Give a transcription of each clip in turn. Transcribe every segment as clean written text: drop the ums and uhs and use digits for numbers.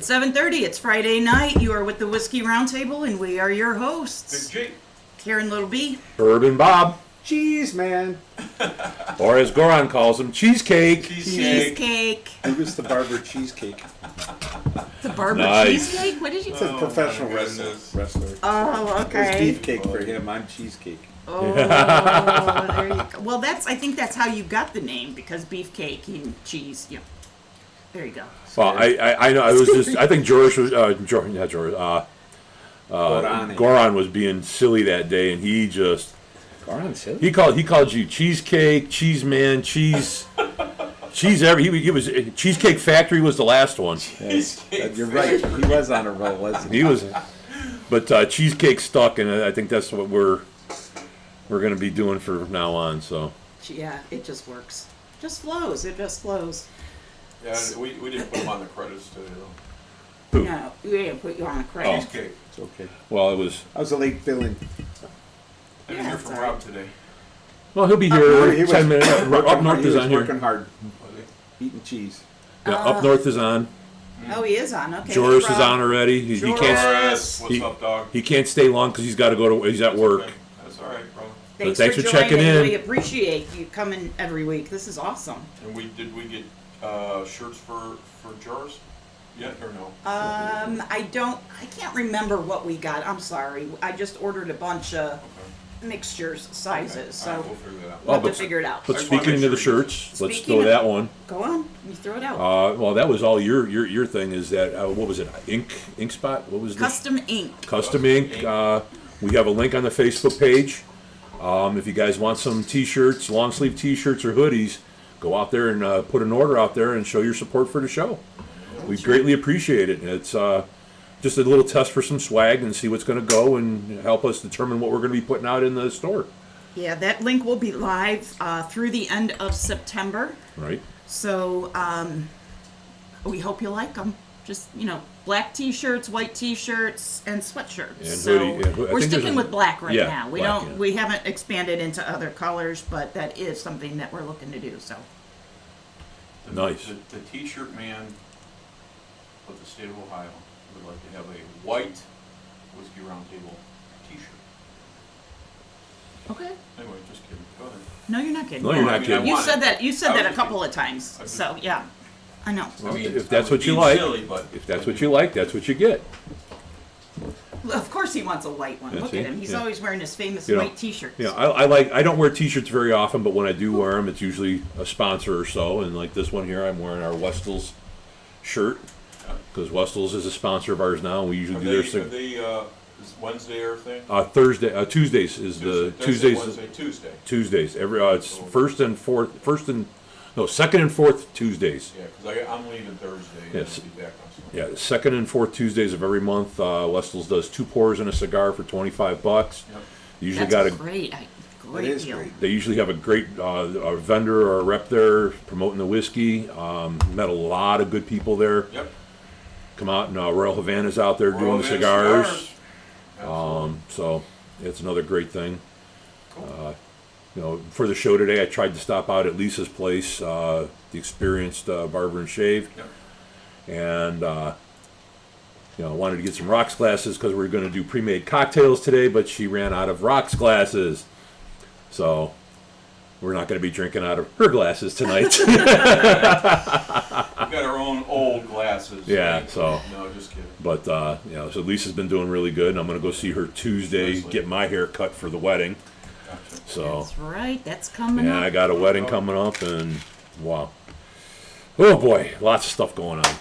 It's 7:30. It's Friday night. You are with the Whiskey Roundtable, and we are your hosts. Big G. Karen Little B. Herb and Bob. Cheese, man. Or as Goran calls them, cheesecake. Cheesecake. Who was the barber cheesecake? The barber Nice. cheesecake? What did you It's say? a professional goodness. wrestler. Oh, There's okay. beefcake for him. I'm cheesecake. Oh, there you go. Well, I think that's how you got the name, because beefcake and cheese. Yeah. There you go. Well, I know. I was just. I think George was. Goran was being silly that day, and he just. Goran silly? He called you cheesecake, cheese man, cheese. Cheese he was Cheesecake Factory was the last one. Yes, you're right. He was on a roll, wasn't he? He was, but cheesecake stuck, and I think that's what we're going to be doing from now on. So Yeah, it just works. Just flows. It just flows. Yeah, we didn't put him on the credits today, though. Who? No, we didn't put you on a credit. Cheesecake. It's okay. well, it was. I was a late fill-in. I didn't hear from it's all Rob today. Well, he'll be here He was 10 minutes. Up working- north he is was on here. working hard, Was eating cheese. Yeah, up north is on. Oh, he is on. Okay. Joris hey, is Rob. on already. He Joris. can't. Boris, what's He- up, dog? He can't stay long because he's got to go to. He's at work. Okay. That's all right, bro. Thanks for for checking joining. in. We appreciate you coming every week. This is awesome. And we get shirts for Joris yet or no? I can't remember what we got. I'm sorry. I just ordered a bunch of mixtures, sizes, Okay. so All right, we'll figure that out. we'll have but- to figure it out. But I just wanna speaking make of the sure you- shirts, let's Speaking throw of- that one. Go on. You throw it out. Well, that was all your thing. Is that what was it? Ink Spot? What was Custom ink. Custom Ink? We have a link on the Facebook page. If you guys want some T-shirts, long sleeve T-shirts or hoodies, go out there and put an order out there and show your support for the show. We greatly appreciate it. It's just a little test for some swag and see what's going to go and help us determine what we're going to be putting out in the store. Yeah, that link will be live through the end of September. Right? So we hope you like them. Just, black T-shirts, white T-shirts, and sweatshirts. And So hoodie, yeah, I we're think there's sticking a- with black right yeah, now. black, yeah. We haven't expanded into other colors, but that is something that we're looking to do. So Nice. The T-shirt man of the state of Ohio would like to have a white Whiskey Roundtable T-shirt. okay. Anyway, just kidding. Go ahead. No, you're not kidding. No, you're I not mean, I kidding. You want said it. that. You said I that a was couple kidding. of times. I was So yeah, I know. I mean, If that's I was what you being like, silly, but if that's what you like, that's what you get. Of course he wants a white one. Yeah, Look see? at him. He's Yeah. always wearing his famous You know, white T-shirts. Yeah, I don't wear T-shirts very often, but when I do wear them, it's usually a sponsor or so. And like this one here, I'm wearing our Westels shirt because Westels is a sponsor of ours now. And we usually Are do their is Wednesday or thing? Tuesdays is the Tuesday, Tuesdays. Wednesday, Tuesday. Tuesdays. It's second and fourth Tuesdays. Yeah, because I'm leaving Thursday. Yes. And I'll be back on Sunday. Yeah, second and fourth Tuesdays of every month. Westels does 2 pours and a cigar for $25. Yep. Usually That's got a great It is deal. great. They usually have a great a vendor or a rep there promoting the whiskey. Met a lot of good people there. Yep. Come out and Royal Havana's out there Royal doing the Havana cigars. Absolutely. So it's another great thing. Cool. For the show today, I tried to stop out at Lisa's place, the experienced barber and shave, Yep. and wanted to get some rocks glasses because we were going to do pre-made cocktails today, but she ran out of rocks glasses, so we're not going to be drinking out of her glasses tonight. We've got our own old glasses. Yeah, right? so- No, just kidding. But so Lisa's been doing really good, and I'm going to go see her Tuesday, Nicely. get my hair cut for the wedding. Gotcha. So That's right. That's coming yeah, up. I got a wedding coming up, and wow, oh boy, lots of stuff going on.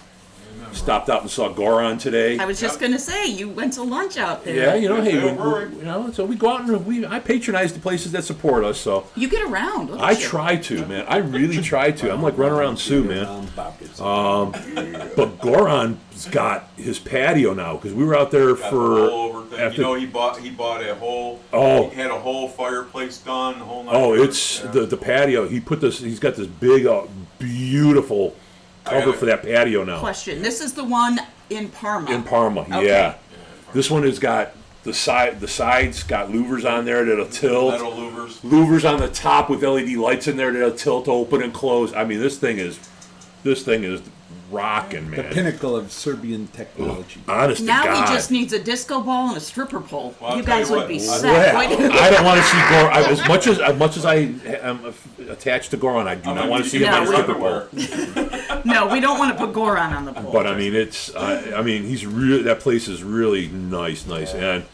Remember. Stopped out and saw Goran today. I was just Yep. gonna say you went to lunch out there. Yeah, hey, Don't worry. so we go out and I patronize the places that support us. So You get around. Look I at you. try to, man. I really try to. I'm like running around Sue, man. But Goran's got his patio now because we were out there Got the for whole over thing. after. He bought a whole. Oh. He had a whole fireplace done. The whole. Oh, night. it's Yeah. the patio. He's got this big, beautiful cover for that patio now. Question. This is the one in Parma. In Parma, Okay. yeah. This one has got the sides got louvers on there that'll tilt. Metal louvers. Louvers on the top with LED lights in there that'll tilt, open, and close. I mean, this thing is rocking, The man. pinnacle of Serbian technology. Honest Now to God. he just needs a disco ball and a stripper pole. Well, I'll you tell guys you would what, be I- set. Well, I don't want to see Goran. As much as I am attached to Goran, I do not want to see him on a No, stripper underwear. pole. No, we don't want to put Goran on the pole. But I mean, it's. I mean, he's really. That place is really nice, and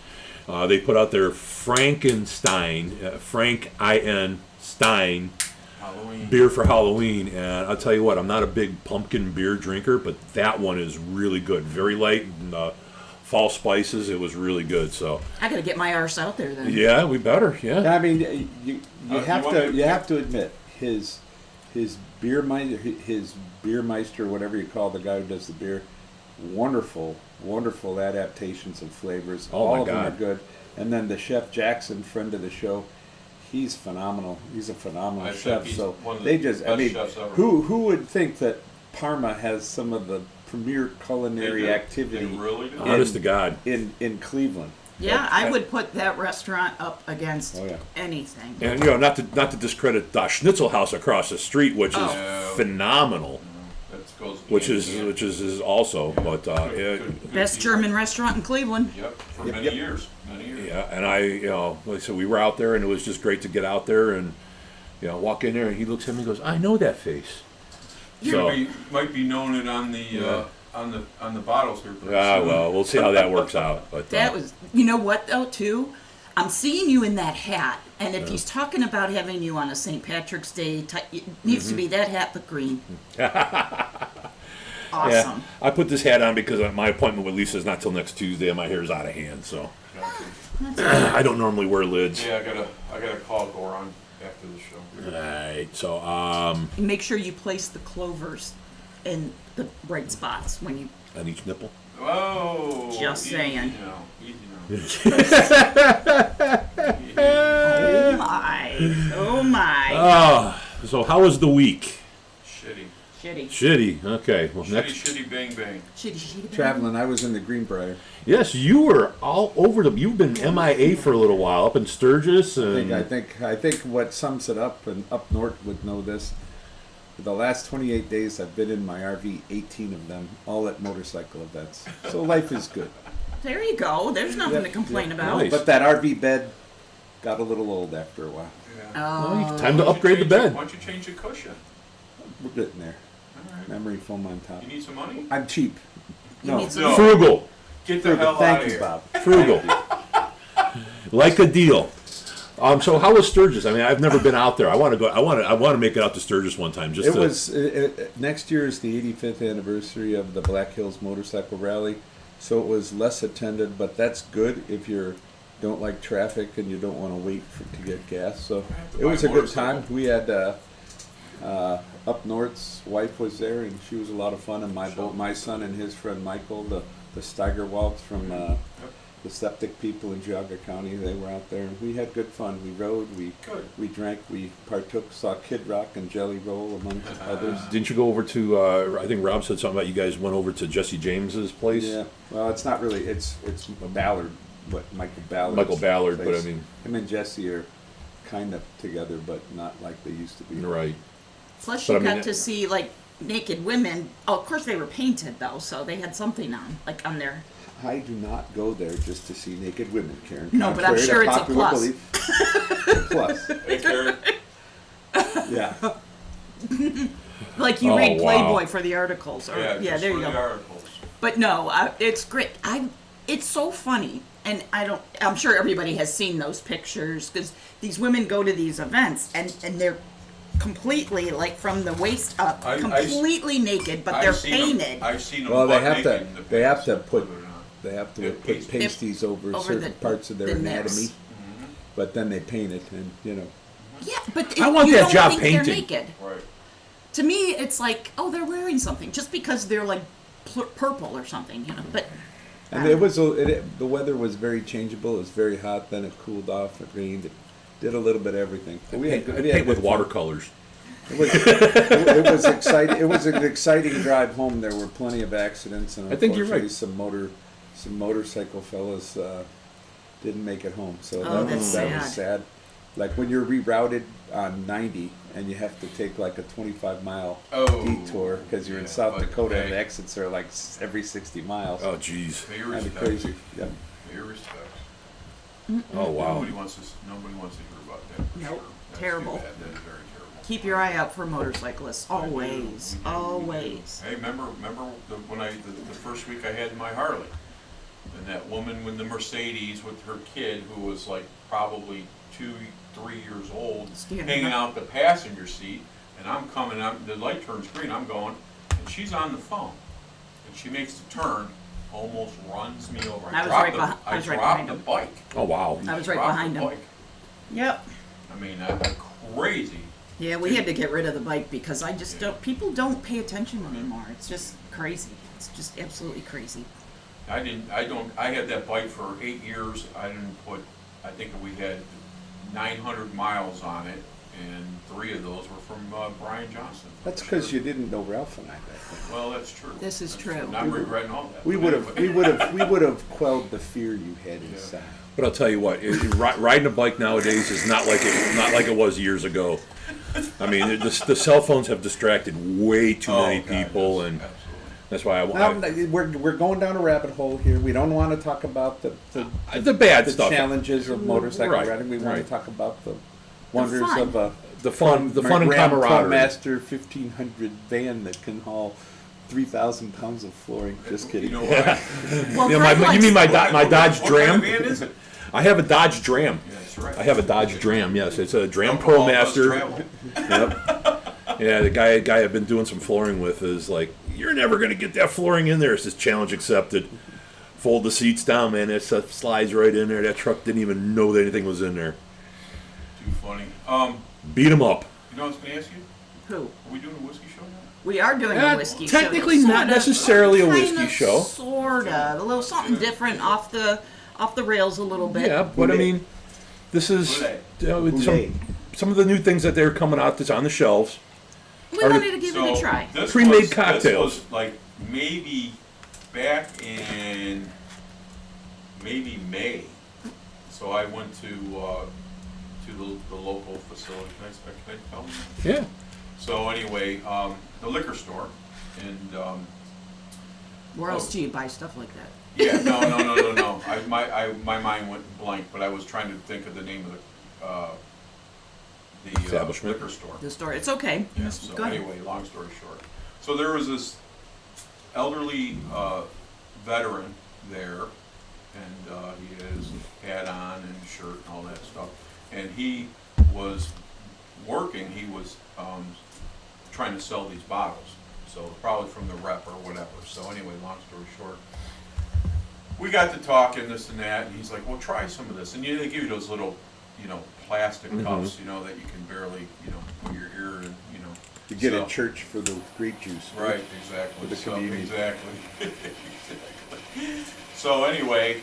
they put out their Frankenstein, Frank I-N Stein Halloween. beer for Halloween, and I'll tell you what, I'm not a big pumpkin beer drinker, but that one is really good. Very light and fall spices. It was really good. So I got to get my arse out there then. yeah, we better. Yeah. I mean, you have want to me you to- have to admit his beermeister, whatever you call the guy who does the beer, wonderful adaptations of flavors. Oh, All my of them God. are good. And then the chef Jackson, friend of the show, he's phenomenal. He's a phenomenal I think chef. he's So one of they the just, I best mean, chefs ever. who would think that Parma has some of the premier culinary They do. activity They really do. Honest to God. in Cleveland? Yeah, I would put that restaurant up against Oh, yeah. anything. And not to discredit Schnitzel House across the street, which is Oh. phenomenal, That goes which hand is in hand. is also. But Good Best people. German restaurant in Cleveland. Yep, for Yep, many yep. years. Many years. yeah, and like I said, we were out there, and it was just great to get out there and walk in there, and he looks at me and goes, "I know that face." So Might be known it on the Yeah. on the bottles here. pretty ah, soon. well, we'll see how that works out. But That was, you know what though, too? I'm seeing you in that hat, and if he's talking about having you on a St. Patrick's Day, it needs to be that hat but green. Awesome. yeah, I put this hat on because my appointment with Lisa is not till next Tuesday, and my hair is out of hand, so Gotcha. I don't normally wear lids. Yeah, I gotta call Goran after the show. All right, so Make sure you place the clovers in the right spots when you. on each nipple. Oh, Just saying. Easy now. Oh my! Oh my! So how was the week? Shitty. Shitty. Shitty. Okay. Well, next. Shitty, bang, bang. Shitty. Traveling, I was in the Greenbrier. Yes, you were all over the. You've been MIA for a little while up in Sturgis, and I think what sums it up, and up north would know this. For the last 28 days, I've been in my RV, 18 of them, all at motorcycle events. So life is good. There you go. There's nothing to complain about. Nice. But that RV bed got a little old after a while. Yeah. Oh. time to upgrade the bed. Why don't you change the cushion? We're getting there. All right. Memory foam on top. You need some money? I'm cheap. You No, need some- No. Frugal, Get the hell out thank of you, here. Bob. frugal, like a deal. So how was Sturgis? I mean, I've never been out there. I want to go. I want to make it out to Sturgis one time. Just It to, was next year is the 85th anniversary of the Black Hills Motorcycle Rally, so it was less attended. But that's good if you don't like traffic and you don't want to wait to get gas. So have to it buy was a a good motorcycle. time. We had up north's wife was there, and she was a lot of fun. And my son and his friend Michael, the Steigerwalds from the septic people in Geauga County, they were out there, and we had good fun. We rode, Good. we drank, we partook, saw Kid Rock and Jelly Roll amongst others. Didn't you go over to? I think Rob said something about you guys went over to Jesse James's place. Yeah, well, it's not really. It's Ballard, what Michael Ballard. Michael Ballard, but I mean, him and Jesse are kind of together, but not like they used to be. right. Plus, But you I mean, got to see like naked women. Oh, of course, they were painted though, so they had something on, like on their. I do not go there just to see naked women, Karen. No, but I'm contrary to sure it's a popular plus. belief. It's a plus. Hey, Karen. Yeah. Like you Oh, read wow. Playboy for the articles, or Yeah, just there for you the go. articles. But no, it's great. It's so funny, and I'm sure everybody has seen those pictures because these women go to these events and they're completely like from the waist up, completely naked, but they're painted. I've seen them. Well, they butt have naked to. in the They have to past, put. believe it or not. They have to Yeah, put pasties. pasties over certain the- parts of their the anatomy, nips. but then they paint it, and Yeah, but I want you that don't job think painted. they're naked. Right. To me, it's like, oh, they're wearing something just because they're like purple or something, But And it was the weather was very changeable. It was very hot, then it cooled off. It rained. It did a little bit of everything. But we had Paint with good fun. watercolors. It was exciting. It was an exciting drive home. There were plenty of accidents, and I think you're right. unfortunately some motorcycle fellas didn't make it home. So Oh, that that's was sad. Like when you're rerouted on 90 and you have to take like a 25-mile Oh, detour because you're in yeah, South but Dakota and hey. the exits are like every 60 miles. Oh, jeez. Pay your Kind of respects. crazy. Yeah. Pay your respects. Oh, wow. Nobody wants to hear about that. For Nope. sure. That's Terrible. too bad. That is very terrible. Keep your eye out for motorcyclists. I do. Always. We do. Always. Hey, remember when the first week I had my Harley, and that woman with the Mercedes with her kid who was like probably 2, 3 years old, Standing hanging up. out the passenger seat, and I'm coming out, the light turns green, I'm going, and she's on the phone, and she makes the turn, almost runs me over. I was dropped right the- behi- I was right dropped behind the him. bike. Oh, wow. I was right Dropped behind the him. bike. Yep. I mean, that's crazy. Yeah, we had to get rid of the bike because I just don't. People don't pay attention anymore. It's just crazy. It's just absolutely crazy. I had that bike for 8 years. I think we had 900 miles on it, and 3 of those were from Brian Johnson. That's because you didn't know Ralph and I back then. Well, that's true. This is That's true. And I'm regretting all that. We But would have, anyway. we would have quelled the fear you had inside. But I'll tell you what, riding a bike nowadays is not like it was years ago. I mean, the cell phones have distracted way too many God, people, yes, and absolutely. that's why Now, we're going down a rabbit hole here. We don't want to talk about the bad stuff, challenges of motorcycle Right, riding. We want right. to talk about the wonders fun. of a the fun and Ram camaraderie. Master 1500 van that can haul 3,000 pounds of flooring. Just kidding. You know what? Well, Yeah, Greg you likes- mean my Dodge What kind Dram? of van is it? I have a Dodge Dram. Yeah, that's right. I have a Dodge Dram. Yes, it's a Dram Alcohol Pro does Master. travel. Yep. Yeah, the guy I've been doing some flooring with is like, you're never gonna get that flooring in there. It's just challenge accepted. Fold the seats down, man. It slides right in there. That truck didn't even know that anything was in there. Too funny. Beat him up. You know what I was going to ask you? Who? Are we doing a whiskey show now? We are doing Yeah, a whiskey show. technically not Sorta. necessarily a whiskey Kinda, show. Sorta. A little something different off the rails a little bit. Yeah, but I mean, this is Hooray. some of the new things that they're coming out that's on the shelves. We Are wanted to give it a try. This Premade was- cocktails. This was like maybe back in maybe May. So I went to the local facility. Can I tell them? Yeah. So anyway, the liquor store, and Where else do you buy stuff like that? yeah, no. My mind went blank, but I was trying to think of the name of the Establishment. liquor store. The store. It's okay. Yeah, Just so go ahead. anyway, long story short. So there was this elderly veteran there, and he had his hat on and shirt and all that stuff. And he was working, he was trying to sell these bottles. So probably from the rep or whatever. So anyway, long story short, we got to talking this and that, and he's like, well, try some of this. And they give you those little, plastic cups, that you can barely, put your ear in, You get So- in church for the grape juice. Right, exactly. For the So, community. exactly. Exactly. So anyway,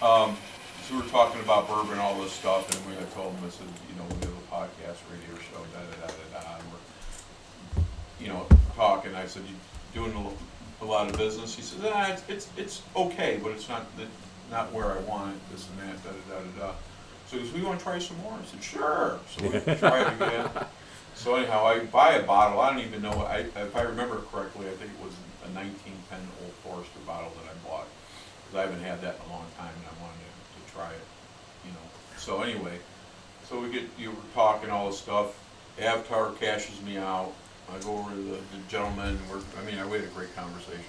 so we were talking about bourbon and all this stuff, and I told him, I said, we have a podcast radio show, and we're, talking. I said, you doing a lot of business? He said, it's okay, but it's not where I want it, this and that, So he goes, we want to try some more? I said, sure. So we tried it again. So anyhow, I buy a bottle. I don't even know. If I remember correctly, I think it was a 1910 Old Forester bottle that I bought, because I haven't had that in a long time, and I wanted to try it. So anyway, so you were talking all this stuff. Avatar cashes me out. I go over to the gentleman. We had a great conversation,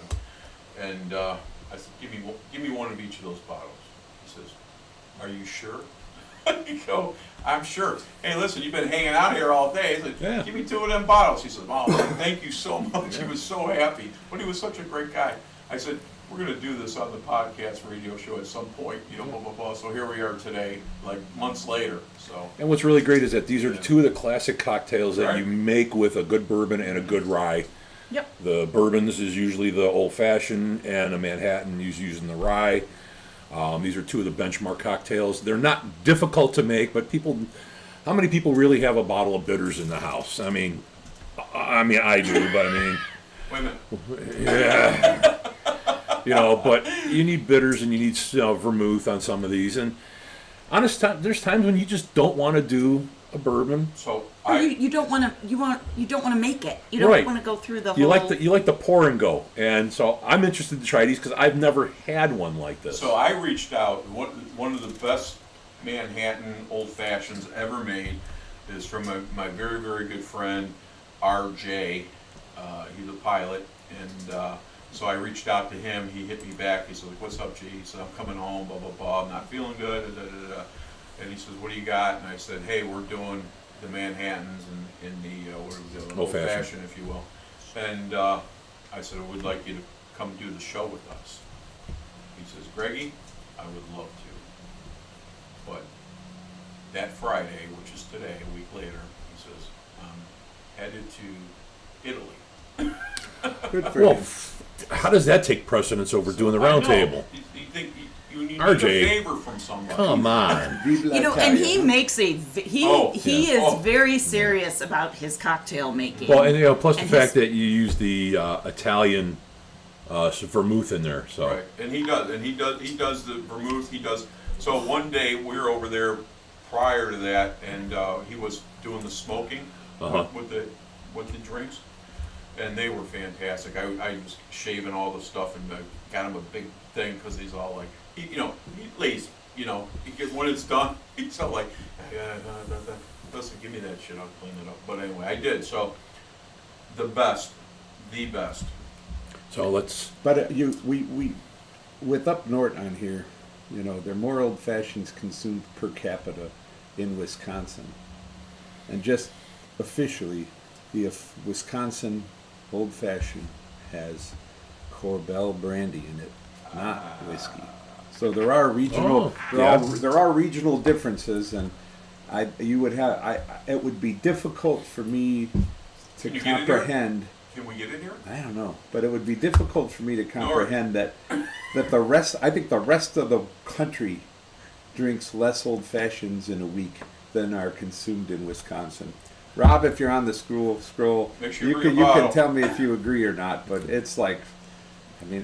and I said, give me one of each of those bottles. He says, are you sure? I go, I'm sure. Hey, listen, you've been hanging out here all day. He said, Yeah. give me 2 of them bottles. He said, oh, thank you so much. He was so happy. But he was such a great guy. I said, we're going to do this on the podcast radio show at some point, blah, blah, blah. So here we are today, like months later. So And what's really great is that these are two of the classic cocktails that Right. you make with a good bourbon and a good rye. Yep. The bourbons is usually the old fashioned, and a Manhattan is using the rye. These are two of the benchmark cocktails. They're not difficult to make, but how many people really have a bottle of bitters in the house? I mean, I do, but wait a minute. yeah. But you need bitters and you need vermouth on some of these, and honest time, there's times when you just don't want to do a bourbon. So Or you don't want to. You don't want to make it. You don't Right. want to go through the whole. You like the pour and go, and so I'm interested to try these because I've never had one like this. So I reached out. One of the best Manhattan old fashions ever made is from my very, very good friend RJ. He's a pilot, and so I reached out to him. He hit me back. He said, "What's up, G?" He said, "I'm coming home. Blah blah blah. I'm not feeling good." Da, da, da, da. And he says, "What do you got?" And I said, "Hey, we're doing the Manhattans in the what are we doing? Old fashioned. Fashioned, if you will." And I said, "I would like you to come do the show with us." He says, "Greggy, I would love to, but that Friday, which is today, a week later," he says, "I'm headed to Italy." Good for Well, him. how does that take precedence over doing the round I know. table? You think you need RJ, a favor from somebody? Come on. Vive You know, and he l'Italia. makes he is Oh. very serious about his cocktail making. Well, and plus the And fact his- that you use the Italian vermouth in there, so Right, and he does the vermouth. He does. So one day we were over there prior to that, and he was doing the smoking with the drinks, and they were fantastic. I was shaving all the stuff and I got him a big thing because he's all like, he's lazy. When it's done, he's all like, listen, give me that shit. I'll clean it up. But anyway, I did. So the best. so let's. But we with up north on here, there are more old fashions consumed per capita in Wisconsin, and just officially, the Wisconsin old fashioned has Corbel brandy in it, not whiskey. So there are regional there are regional differences, and it would be difficult for me to Can you get it here? comprehend. Can we get it here? I don't know, but it would be difficult for me to comprehend that the rest. I think the rest of the country drinks less old fashions in a week than are consumed in Wisconsin. Rob, if you're on the scroll, Make sure you you can bring a bottle. tell me if you agree or not. But it's like,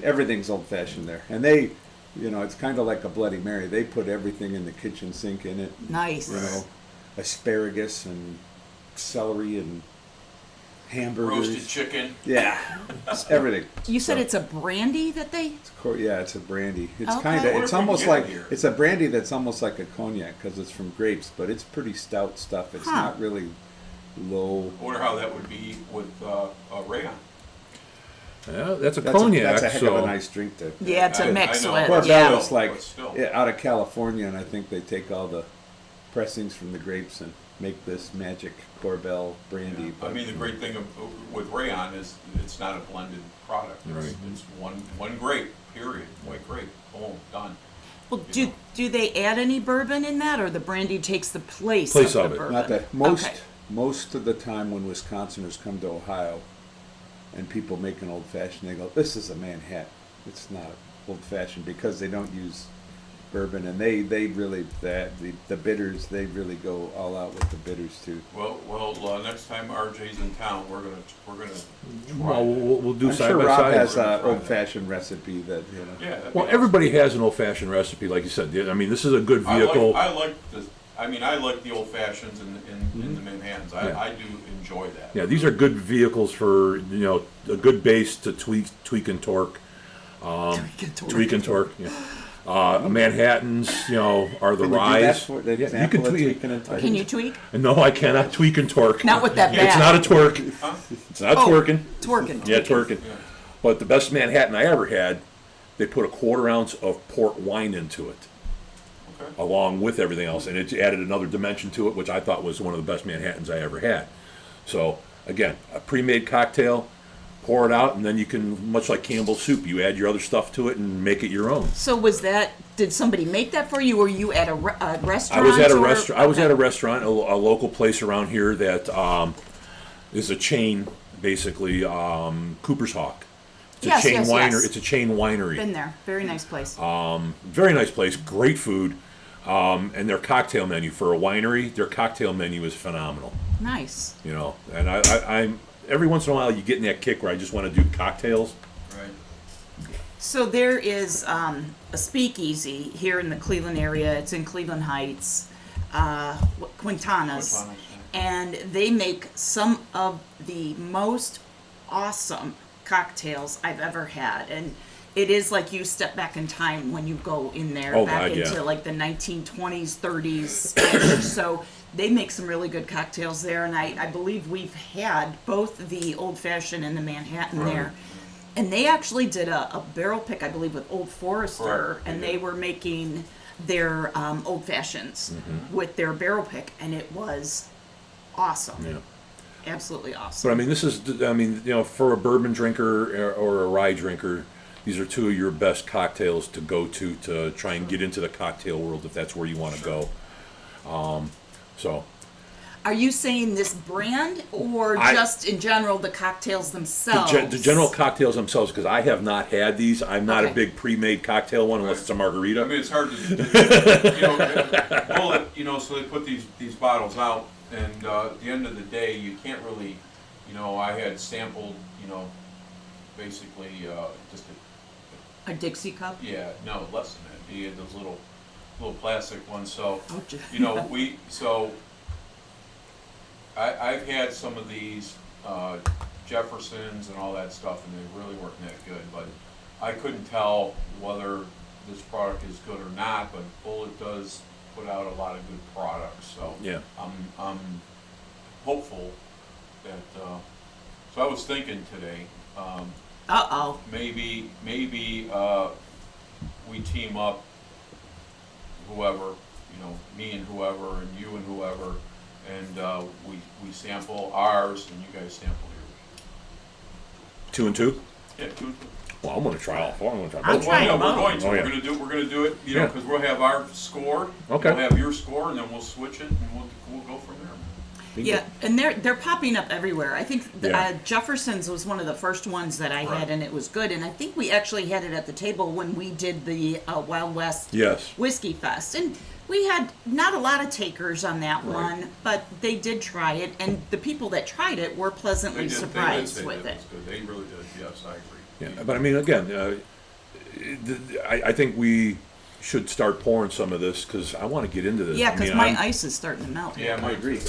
everything's old fashioned there, and they, it's kind of like a Bloody Mary. They put everything in the kitchen sink in it. nice. Asparagus and celery and hamburgers. Roasted chicken. Yeah, it's everything. You said it's a brandy that they. Yeah, it's a brandy. It's Okay. kind What of. if It's we almost get it like here? it's a brandy that's almost like a cognac because it's from grapes, but it's pretty stout stuff. It's Huh. not really low. I wonder how that would be with rayon. Yeah, that's a That's cognac. that's a heck so of a nice drink to. Yeah, to I mix know. with. Corbel Yeah. is like But still. out of California, and I think they take all the pressings from the grapes and make this magic Corbel brandy. I mean, the great thing with rayon is it's not a blended product. It's, Right. it's one grape, period. White grape. Boom, done. Well, do they add any bourbon in that, or the brandy takes the place Place of of the it. bourbon? Not that Okay. most of the time when Wisconsiners come to Ohio and people make an old fashioned, they go, "This is a Manhattan. It's not old fashioned," because they don't use bourbon, and they really the bitters, they really go all out with the bitters too. Well, next time RJ's in town, we're gonna try. Well, that. we'll do I'm side sure by Rob side. has We're an gonna try old fashioned recipe that Yeah. that'd Well, be everybody has an old-fashioned recipe, like you said. I mean, this is a good awesome. vehicle. I like the old fashions in the Manhattans. Yeah. I do enjoy that. Yeah, these are good vehicles for a good base to tweak and torque. Tweak and torque. Yeah. Manhattans, are the Can you do that rise. for the Yeah, you example can of tweak. tweaking and torquing? Can you tweak? No, I cannot tweak and torque. Not with that bat. It's not a twerk. It's not Oh, twerking. Twerking. Yeah, twerking. But the best Manhattan I ever had, they put a 1/4 ounce of port wine into it, Okay. along with everything else, and it added another dimension to it, which I thought was one of the best Manhattans I ever had. So again, a pre-made cocktail, pour it out, and then you can, much like Campbell's soup, you add your other stuff to it and make it your own. So did somebody make that for you, or were you at a restaurant? I was at a or- restaurant. I was okay. at a restaurant, a local place around here that is a chain, basically. Cooper's Hawk. It's Yes, a chain yes, winery. yes. It's a chain winery. Been there. Very nice place. Very nice place, great food, and their cocktail menu for a winery. Their cocktail menu is phenomenal. Nice. And I'm every once in a while you get in that kick where I just want to do cocktails. Right. So there is a speakeasy here in the Cleveland area. It's in Cleveland Heights, Quintana's, and they make some of the most awesome cocktails I've ever had. And it is like you step back in time when you go in there, Oh, back God, yeah. into like the 1920s, 30s. So they make some really good cocktails there, and I believe we've had both the Old Fashioned and the Manhattan there. And they actually did a barrel pick, I believe, with Old Forester, Correct, and they they did. were making their Old Fashions with their barrel pick, and it was awesome. Yeah. Absolutely awesome. But I mean, this is, I mean, you know, for a bourbon drinker or a rye drinker, these are two of your best cocktails to go to try and get into the cocktail world if that's where you want to go. So, Are you saying this brand or just in general the cocktails themselves? the general cocktails themselves, because I have not had these. I'm not a Okay. big pre-made cocktail one unless it's a margarita. I mean, it's hard to, so they put these bottles out, and at the end of the day, you can't really, I had sampled, basically just A Dixie cup? less than that. You had those little plastic ones. So, Oh, I've had some of these Jeffersons and all that stuff, and they really weren't that good. But I couldn't tell whether this product is good or not. But Bullet does put out a lot of good products, so Yeah. I'm hopeful that. So I was thinking today, Uh-oh. maybe we team up, whoever, me and whoever, and you and whoever, and we sample ours, and you guys sample yours. 2 and 2? Yeah, two. Well, I'm going to try all 4. I'm going to try I'm both. trying Well, them we're out. going to. Oh, yeah. We're gonna do it, Yeah. because we'll have our score. Okay. We'll have your score, and then we'll switch it, and we'll go from there. Yeah, and they're popping up everywhere. I think Yeah. Jefferson's was one of the first ones that I had, and it was good. And I think we actually had it at the table when we did the Wild West Yes. Whiskey Fest, and we had not a lot of takers on that one, but they did try it, and the people that tried it were pleasantly They did surprised say with that it. was good. They really did. Yes, I agree. Yeah, but I mean, again, I think we should start pouring some of this because I want to get into this. Yeah, I because mean, my I'm- ice is starting to melt. Yeah, I agree.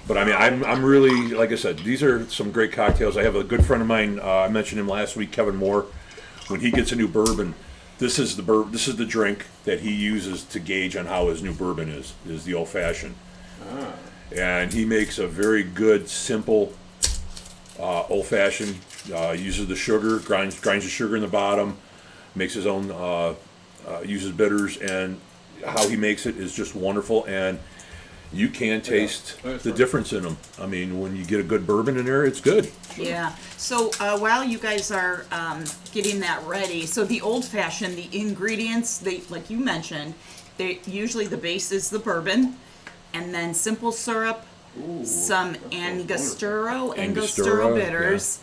But I mean, I'm really, like I said, these are some great cocktails. I have a good friend of mine. I mentioned him last week, Kevin Moore. When he gets a new bourbon, this is the drink that he uses to gauge on how his new bourbon is the old fashioned. And he makes a very good, simple old fashioned. Uses the sugar, grinds the sugar in the bottom, makes his own, uses bitters, and how he makes it is just wonderful. And you can taste that's the right. difference in them. I mean, when you get a good bourbon in there, it's good. Yeah. So while you guys are getting that ready, so the old fashioned, the ingredients, like you mentioned, they usually the base is the bourbon, and then simple syrup, some Angostura Angostura, bitters.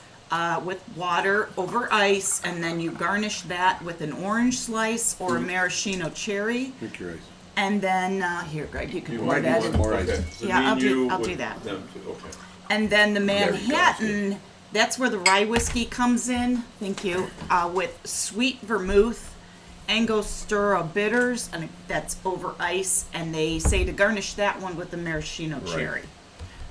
With water over ice, and then you garnish that with an orange slice or a maraschino cherry, Drink your ice. and then here, Greg, you can pour might that need in. more ice. Okay. So Yeah, me I'll and do- you I'll do with that. them two. Okay. And then the you go. Manhattan, that's where the rye whiskey comes in. Thank you. With sweet vermouth, Angostura bitters, and that's over ice. And they say to garnish that one with the maraschino cherry.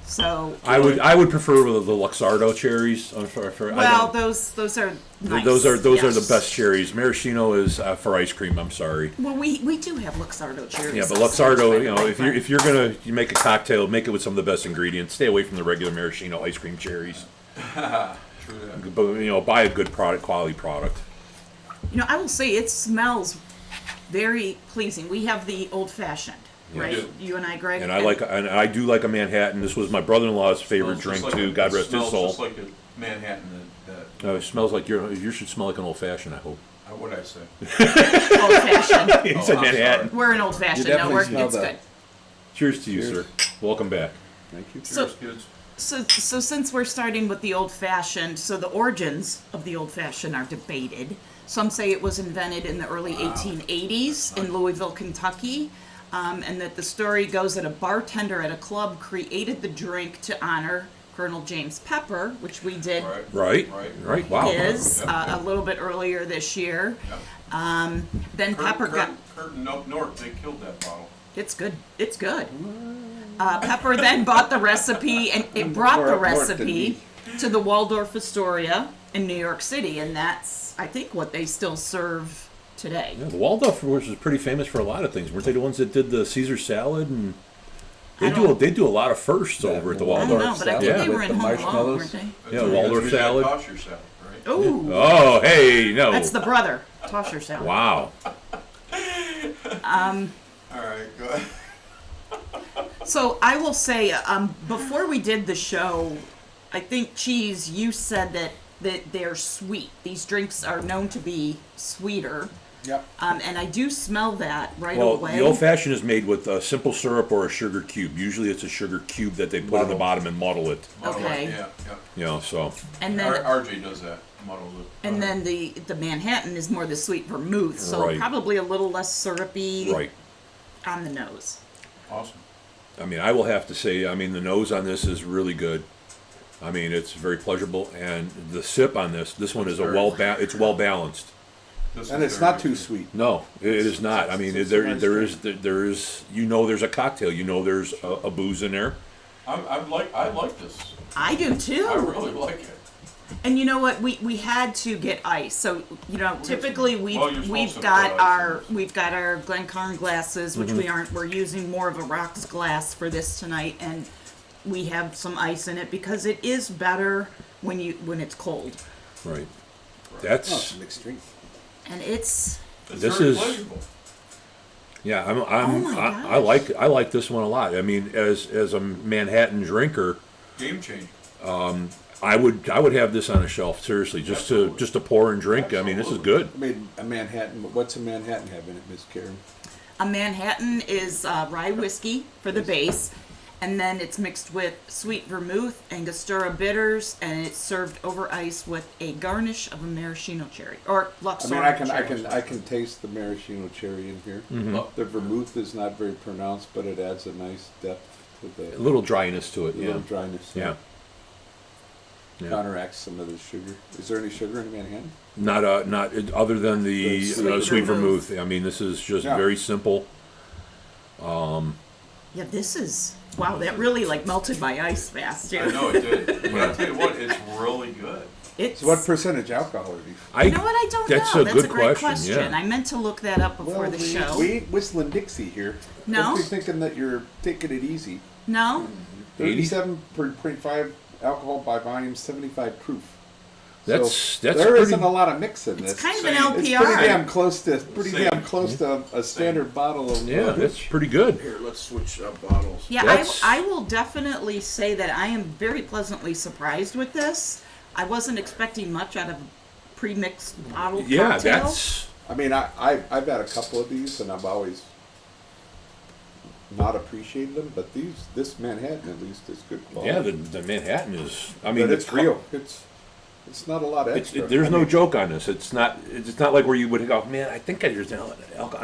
So, I would prefer the Luxardo cherries. I'm sorry, well, those are nice. those are the yes. best cherries. Maraschino is for ice cream. I'm sorry. Well, we do have Luxardo cherries. Yeah, but also, Luxardo, which I you know, like, if you're gonna make a cocktail, make it with some of the best ingredients. Stay away from the regular maraschino ice cream cherries. True that. But buy a good quality product. I will say it smells very pleasing. We have the old fashioned, right? do. You and I, Greg. And I do like a Manhattan. This was my brother-in-law's favorite Smells just drink like too. God rest his smells soul. just like a Manhattan. It smells like you should smell like an old fashioned. I hope. What would I say? Old fashioned. He said I'm Manhattan. We're an old fashioned. You No, definitely we're smell it's that. good. Cheers to you, Cheers. sir. Welcome back. Thank you. So- Cheers, kids. So since we're starting with the old fashioned, so the origins of the old fashioned are debated. Some say it was invented in the early 1880s in Louisville, Kentucky, and that the story goes that a bartender at a club created the drink to honor Colonel James Pepper, which we did Right. Wow. his Yep. a little bit earlier this year. Yep. Then Pepper got. Curtin up north, they killed that bottle. It's good. It's good. Pepper then bought the recipe, and it brought the recipe to the Waldorf Astoria in New York City, and that's, I think, what they still serve today. Yeah, the Waldorf was pretty famous for a lot of things. Weren't they the ones that did the Caesar salad? And they do a lot of firsts over at the I Waldorf. don't know, but I think Yeah. they were in With the Home Alone, marshmallows. weren't they? Yeah, That's Waldorf usually that salad. kosher salad, right? Ooh, Oh, hey, no. that's the brother. Tosher salad. Wow. All right, go ahead. So I will say, before we did the show, I think, Cheese, you said that they're sweet. These drinks are known to be sweeter. Yep. And I do smell that right Well, away. the old fashioned is made with simple syrup or a sugar cube. Usually, it's a sugar cube that they put in the Muddle. bottom and muddle it. Okay. Yeah. You know, so And then RJ does that. Muddles it. and then the Manhattan is more the sweet vermouth, so Right. probably a little less syrupy right. on the nose. Awesome. I mean, I will have to say, I mean, the nose on this is really good. I mean, it's very pleasurable, and the sip on this one is it's well balanced. This And is it's very not too good. sweet. No, it is not. I mean, It's a there nice there drink. is you know there's a cocktail. You know there's a booze in there. I like this. I do too. I really like it. And you know what? We had to get ice. So typically Well, you're we've supposed to got put ice in our Glencairn glasses, which we aren't. We're using more of a rocks glass for this tonight, and we have some ice in it because it is better when it's cold, Right. Oh, That's it's a mixed drink. and it's. It's This very is- pleasurable. yeah. Oh my I like this one a lot. I mean, as a Manhattan drinker, Game changer. I would have this on a shelf seriously, just to pour and drink. I mean, this is good. I mean, a Manhattan. What's a Manhattan have in it, Miss Karen? A Manhattan is rye whiskey for the base, and then it's mixed with sweet vermouth, Angostura bitters, and it's served over ice with a garnish of a maraschino cherry or I Luxor mean, I cherry. can taste the maraschino cherry in here. Mm-hmm. The vermouth is not very pronounced, but it adds a nice depth to A the little dryness to it. little Yeah. dryness. Yeah. Yeah. Counteracts some of the sugar. Is there any sugar in Manhattan? Not other than the The sweet sweet vermouth. vermouth. I mean, this is just Yeah. very simple. Yeah, this is wow. That really melted my ice fast. I Too. know it did. But I tell you what, it's really good. It's So what percentage alcohol are these? You know what? I don't That's know. a That's good a great question, question. yeah. I meant to look that up before the we, show. we ain't whistling Dixie here. No? Don't be thinking that you're taking it easy. No, 37.5 alcohol by volume, 75 proof. That's there pretty- isn't a lot of mix in this. it's kind of an Same. It's LPR. pretty damn close to Same. a standard bottle of. Yeah, that's pretty good. Here, let's switch up bottles. Yeah, That's- I will definitely say that I am very pleasantly surprised with this. I wasn't expecting much out of a pre-mixed bottled Yeah, cocktail. that's I mean, I've had a couple of these, and I've always not appreciated them. But this Manhattan at least is good quality. yeah. The Manhattan is. I mean, but it's the- real. It's not a lot of extra. There's I no mean, joke on this. It's not like where you would go, man. I think I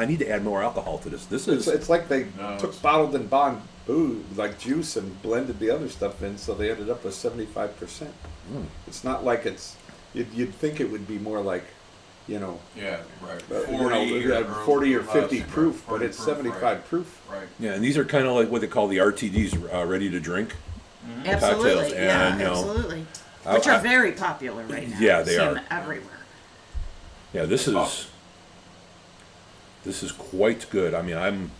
need to add more alcohol to this. This is It's like they No, took it's- bottled and bond booze, like juice, and blended the other stuff in, so they ended up with 75%. It's not like it's. You'd think it would be more like, Yeah, right. 40 or 50 less, proof, right, but 40 it's proof, 75 proof. Right. yeah. And these are kind of like what they call the RTDs, ready to drink. Absolutely, cocktails, yeah, and, you know, absolutely. I- Which are I- very popular right now. Yeah, they See 'em are. everywhere. Yeah, this is awesome. quite good. I mean,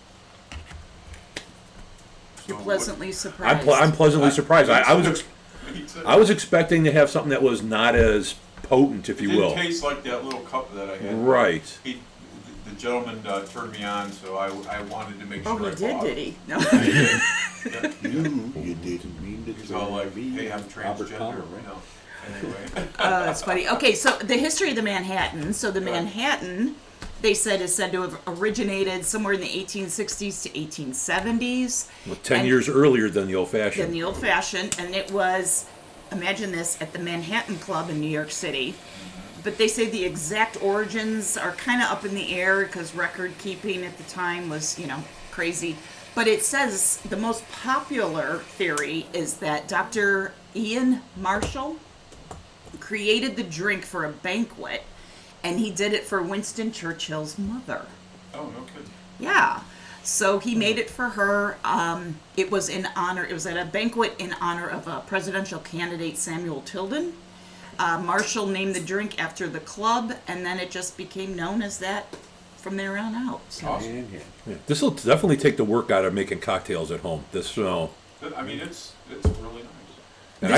You're So pleasantly surprised. I'm pleasantly surprised. I was Me too. I was expecting to have something that was not as potent, if you Didn't will. taste like that little cup that I had. Right. The gentleman turned me on, so I wanted to make sure Oh, I he did, bought did it. he? No. You didn't mean to. He's all like, "Hey, I'm Robert transgender." Palmer, right? No. Anyway, Oh, that's funny. Okay, so the history of the Manhattan. So the Manhattan, they said, is said to have originated somewhere in the 1860s to 1870s. Well, 10 And- years earlier than the old Than fashioned. the old fashioned, and it was, imagine this, at the Manhattan Club in New York City. But they say the exact origins are kind of up in the air because record keeping at the time was, crazy. But it says the most popular theory is that Dr. Ian Marshall created the drink for a banquet, and he did it for Winston Churchill's mother. Oh, no kidding. Yeah. So he made it for her. It was at a banquet in honor of presidential candidate Samuel Tilden. Marshall named the drink after the club, and then it just became known as that from there on out. So. Awesome. Yeah. This will definitely take the work out of making cocktails at home. This, I mean, it's really nice. and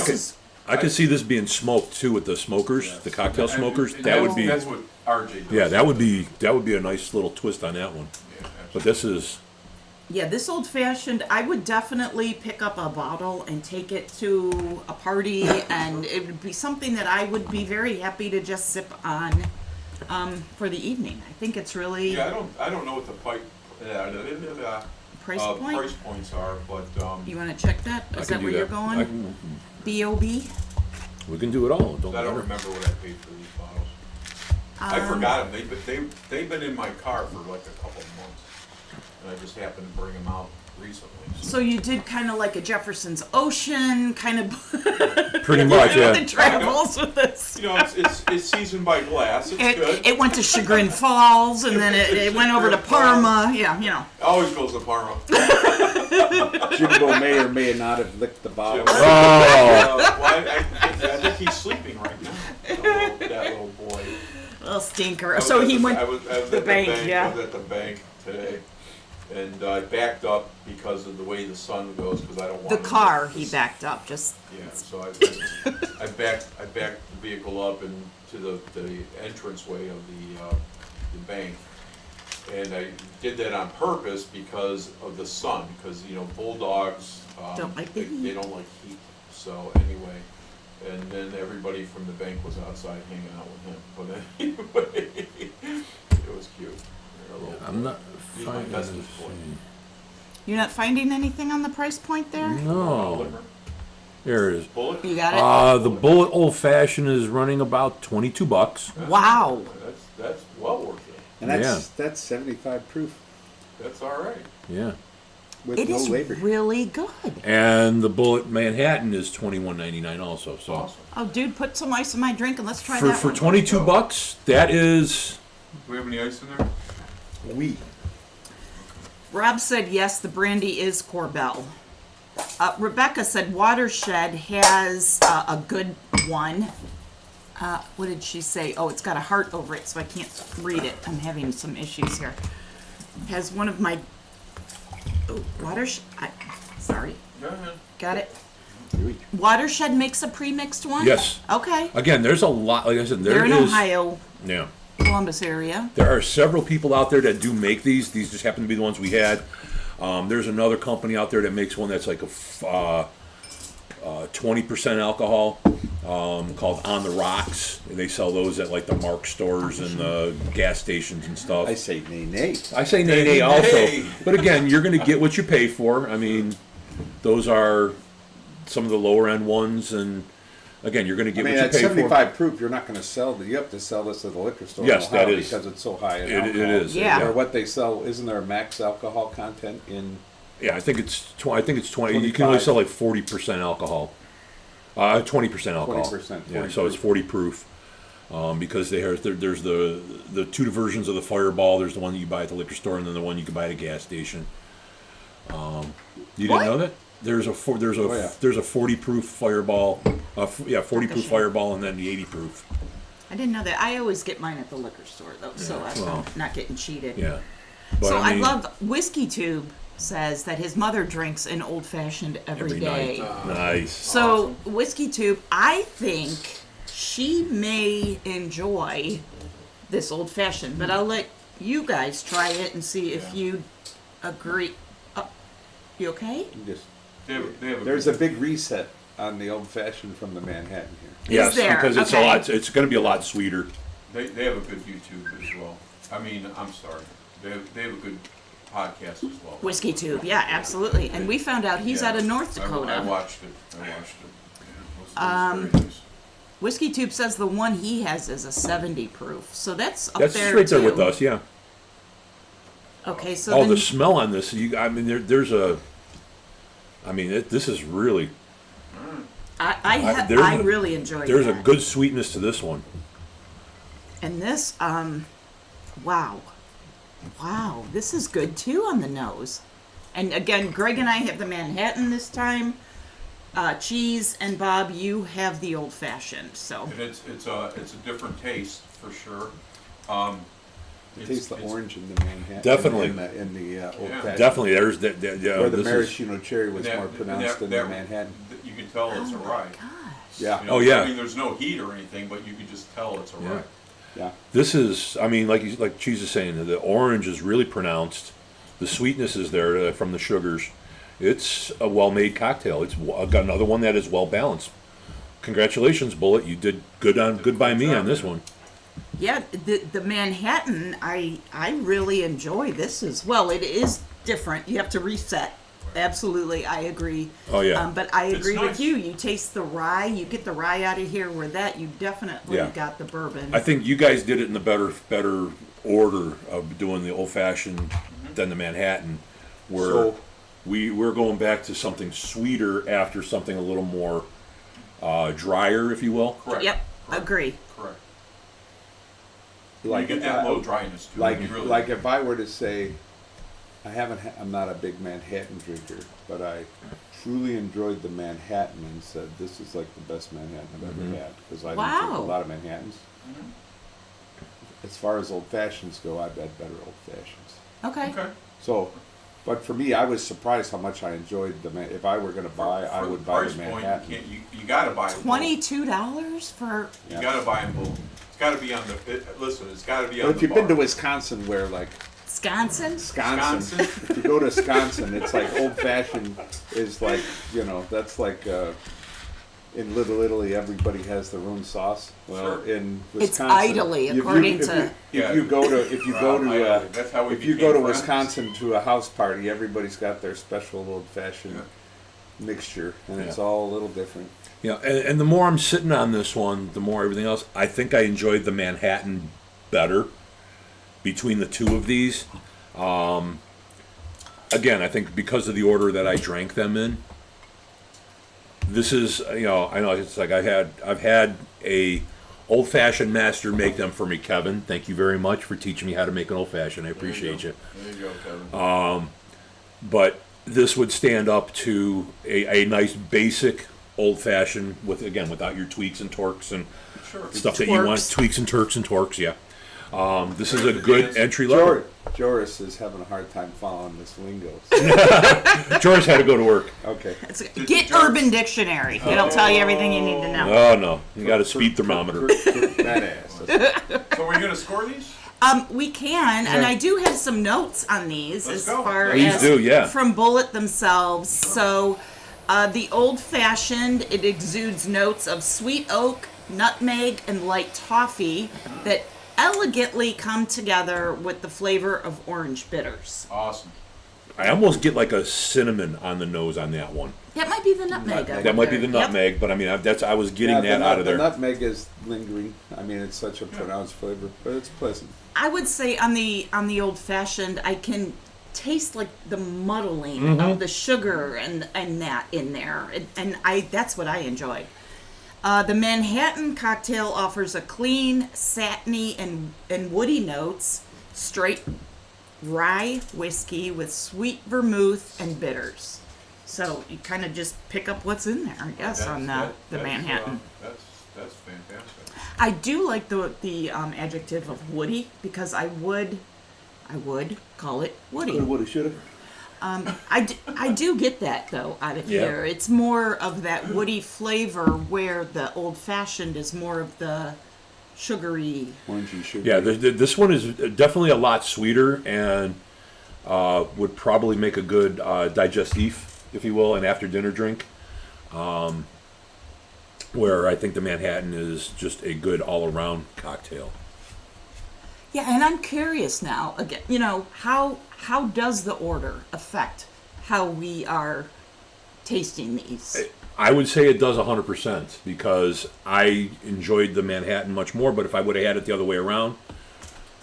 I could see this being smoked too with the smokers, Yes. the cocktail And- smokers. and That would be, That's what RJ does. yeah, that would be a nice little twist on that one. Yeah, But this is, Yeah, this old fashioned, I would definitely pick up a bottle and take it to a party, and it would be something that I would be very happy to just sip on for the evening. I think it's really Yeah, I don't know what the price point. price points are, but You want to check that? I Is can that do where that. you're going? I can- B.O.B. we can do it all. It don't I don't matter. remember what I paid for these bottles. I forgot them. They've been in my car for like a couple of months, and I just happened to bring them out recently. So you did kind of like a Jefferson's Ocean kind of Pretty much, the yeah. travels with this. You know, it's seasoned by glass. It's good. It went to Chagrin Falls, and then it went over to Parma. Yeah, you know. Always goes to Parma. Oh. Jimbo may or may not have licked the bottle. Oh, Well, I think he's sleeping right now. That little boy. Little stinker. I was So at he the- went I was to at the bank, yeah. I was at the bank today, and I backed up because of the way the sun goes, because I don't want the to- car. He backed up. Just Yeah, so I backed the vehicle up and to the entranceway of the bank, and I did that on purpose because of the sun, because bulldogs Don't like the heat. they don't like heat. So anyway, and then everybody from the bank was outside hanging out with him. But anyway, it was cute. They're a little I'm not He's my finding bestest this boy. thing. you're not finding anything on the price point there. No, Liver? there it is. Bullet? You got it. The Bullet Old Fashioned is running about $22. Wow. That's well worth it. And that's 75 proof That's all right. Yeah, with It no is labor. really good. and the Bullet Manhattan is $21.99 also. So Awesome. Oh, dude, put some ice in my drink and let's try for that for one. $22, that is. Do we have any ice in there? We. Rob said yes, the brandy is Corbel. Rebecca said Watershed has a good one. What did she say? Oh, it's got a heart over it, so I can't read it. I'm having some issues here. Has one of my Watershed. Sorry, Go ahead. got it. We. Watershed makes a pre-mixed one. Yes. Okay. Again, there's a lot. Like I said, They're in is. Ohio, Yeah. Columbus area. There are several people out there that do make these. These just happen to be the ones we had. There's another company out there that makes one that's like a 20% alcohol called On the Rocks. And they sell those at like the Mark stores and the gas stations and stuff. I say nay. I say nay also. But again, you're going to get what you pay for. I mean, those are some of the lower end ones. And again, you're going to get I mean, what you at pay 75 proof, you're not going to sell. You have to sell this at the liquor store. Yes, in Ohio that is. because it's so high in It alcohol. is. Yeah. Or what they sell. Isn't there a max alcohol content in? Yeah, I think it's 20. You can only 25. sell like 40% alcohol. 20% alcohol. 20%, Yeah, 40 so it's 40 proof. Because there's the two versions of the Fireball. There's the one that you buy at the liquor store, and then the one you can buy at a gas station. You didn't What? know that? There's a Oh, yeah. there's a 40 proof Fireball. 40 proof Gotcha. Fireball, and then the 80 proof. I didn't know that. I always get mine at the liquor store though, so I'm well. not getting cheated. Yeah. But So I mean, love Whiskey Tube says that his mother drinks an old fashioned every day. night. Nice. So Whiskey Tube, I think she may enjoy this old fashioned, but I'll let you guys try it and see if Yeah. you agree. You okay? Just, They have there's a big reset on the old fashioned from the Manhattan here. Yes, there? because it's Okay. a lot. It's going to be a lot sweeter. They have a good YouTube as well. I mean, I'm sorry. They have a good podcast as well. Whiskey Tube, yeah, absolutely. And we found out he's Yeah. out of North I Dakota. watched it. Yeah, it was very nice. Whiskey Tube says the one he has is a 70 proof, so that's up That's there right there too. with us. Yeah. Okay, so Oh, then the smell on this! I mean, there's a. I mean, this is really. there's I a- really enjoyed There's a that. good sweetness to this one. And this, wow. Wow, this is good too on the nose. And again, Greg and I have the Manhattan this time. Cheese and Bob, you have the old fashioned. So And it's a different taste for sure. You taste the orange in the Manhattan. Definitely. In the old Yeah. fashioned. Definitely, there's that. Yeah, Where the this is- maraschino cherry was and more pronounced than the Manhattan. You can tell it's a rye. gosh. Yeah. You know, Oh, yeah. I mean, there's no heat or anything, but you can just tell it's a Yeah. rye. Yeah. This is, I mean, like Cheese is saying, the orange is really pronounced. The sweetness is there from the sugars. It's a well-made cocktail. It's got another one that is well balanced. Congratulations, Bullet. You did good by me job, on this man. one. Yeah, the Manhattan, I really enjoy this as well. It is different. You have to reset. Absolutely, I agree. Oh, yeah. But I It's agree with nice. you. You taste the rye. You get the rye out of here. Where that you definitely Yeah. got the bourbon. I think you guys did it in the better order of doing the old fashioned than the Manhattan, where So- we're going back to something sweeter after something a little more drier, if you will. Correct. Yep, Correct. agree. Correct. Like you get that low dryness too. Like you really like if I were to say, I'm not a big Manhattan drinker, but I truly enjoyed the Manhattan and said this is like the best Manhattan I've ever had because I didn't drink Wow. a lot of Manhattans. As far as old fashions go, I've had better old fashions. Okay. Okay. So, but for me, I was surprised how much I enjoyed the If I were going to buy, I For would the buy price the point, Manhattan. you gotta buy them both. $22 for You gotta buy them both. It's gotta be on the. Listen, it's gotta be on But the if you've been to bar. Wisconsin, where like Wisconsin. Wisconsin, Wisconsin. if you go to Wisconsin, it's like old fashioned is like that's like in Little Italy, everybody has their own sauce. Well, Sure. in It's Wisconsin, Italy, if you- according if to- you, Yeah. if you go to That's how we if you became go to friends. Wisconsin to a house party, everybody's got their special old fashioned Yeah. mixture, and it's Yeah. all a little different. Yeah, and the more I'm sitting on this one, the more everything else. I think I enjoyed the Manhattan better between the two of these. Again, I think because of the order that I drank them in. This is, I know it's like I've had a old fashioned master make them for me, Kevin. Thank you very much for teaching me how to make an old fashioned. I appreciate you. There you go, Kevin. But this would stand up to a nice basic old fashioned without your tweaks and torques and Sure. stuff that you want. Twerks. Tweaks and turks and torques, yeah. This is a good entry level. Joris is having a hard time following this lingo. Joris had to go to work. Okay. Get Urban Dictionary. It'll tell you everything you need to know. Oh no, you got a speed thermometer. Badass. So are you gonna score these? We can, and I do have some notes on these Let's as go. far Please as do, yeah. from Bullet themselves. So, the old fashioned, it exudes notes of sweet oak, nutmeg, and light toffee that elegantly come together with the flavor of orange bitters. Awesome. I almost get like a cinnamon on the nose on that one. That might be the nutmeg. That might be the Yep. nutmeg, but I mean I was getting that out of there. The nutmeg is lingering. I mean, it's such a pronounced flavor, but it's pleasant. I would say on the old fashioned, I can taste like the muddling of the sugar and that in there, and that's what I enjoy. The Manhattan cocktail offers a clean, satiny, and woody notes, straight rye whiskey with sweet vermouth and bitters. So you kind of just pick up what's in there, I guess, on the Manhattan. That's fantastic. I do like the adjective of woody because I would call it woody. Woulda, shoulda. I do get that though out of Yeah. here. It's more of that woody flavor where the old fashioned is more of the sugary. Orangey sugar. Yeah, this one is definitely a lot sweeter and would probably make a good digestif, if you will, an after dinner drink. Where I think the Manhattan is just a good all around cocktail. Yeah, and I'm curious now. Again, how does the order affect how we are tasting these? I would say it does 100% because I enjoyed the Manhattan much more. But if I would have had it the other way around,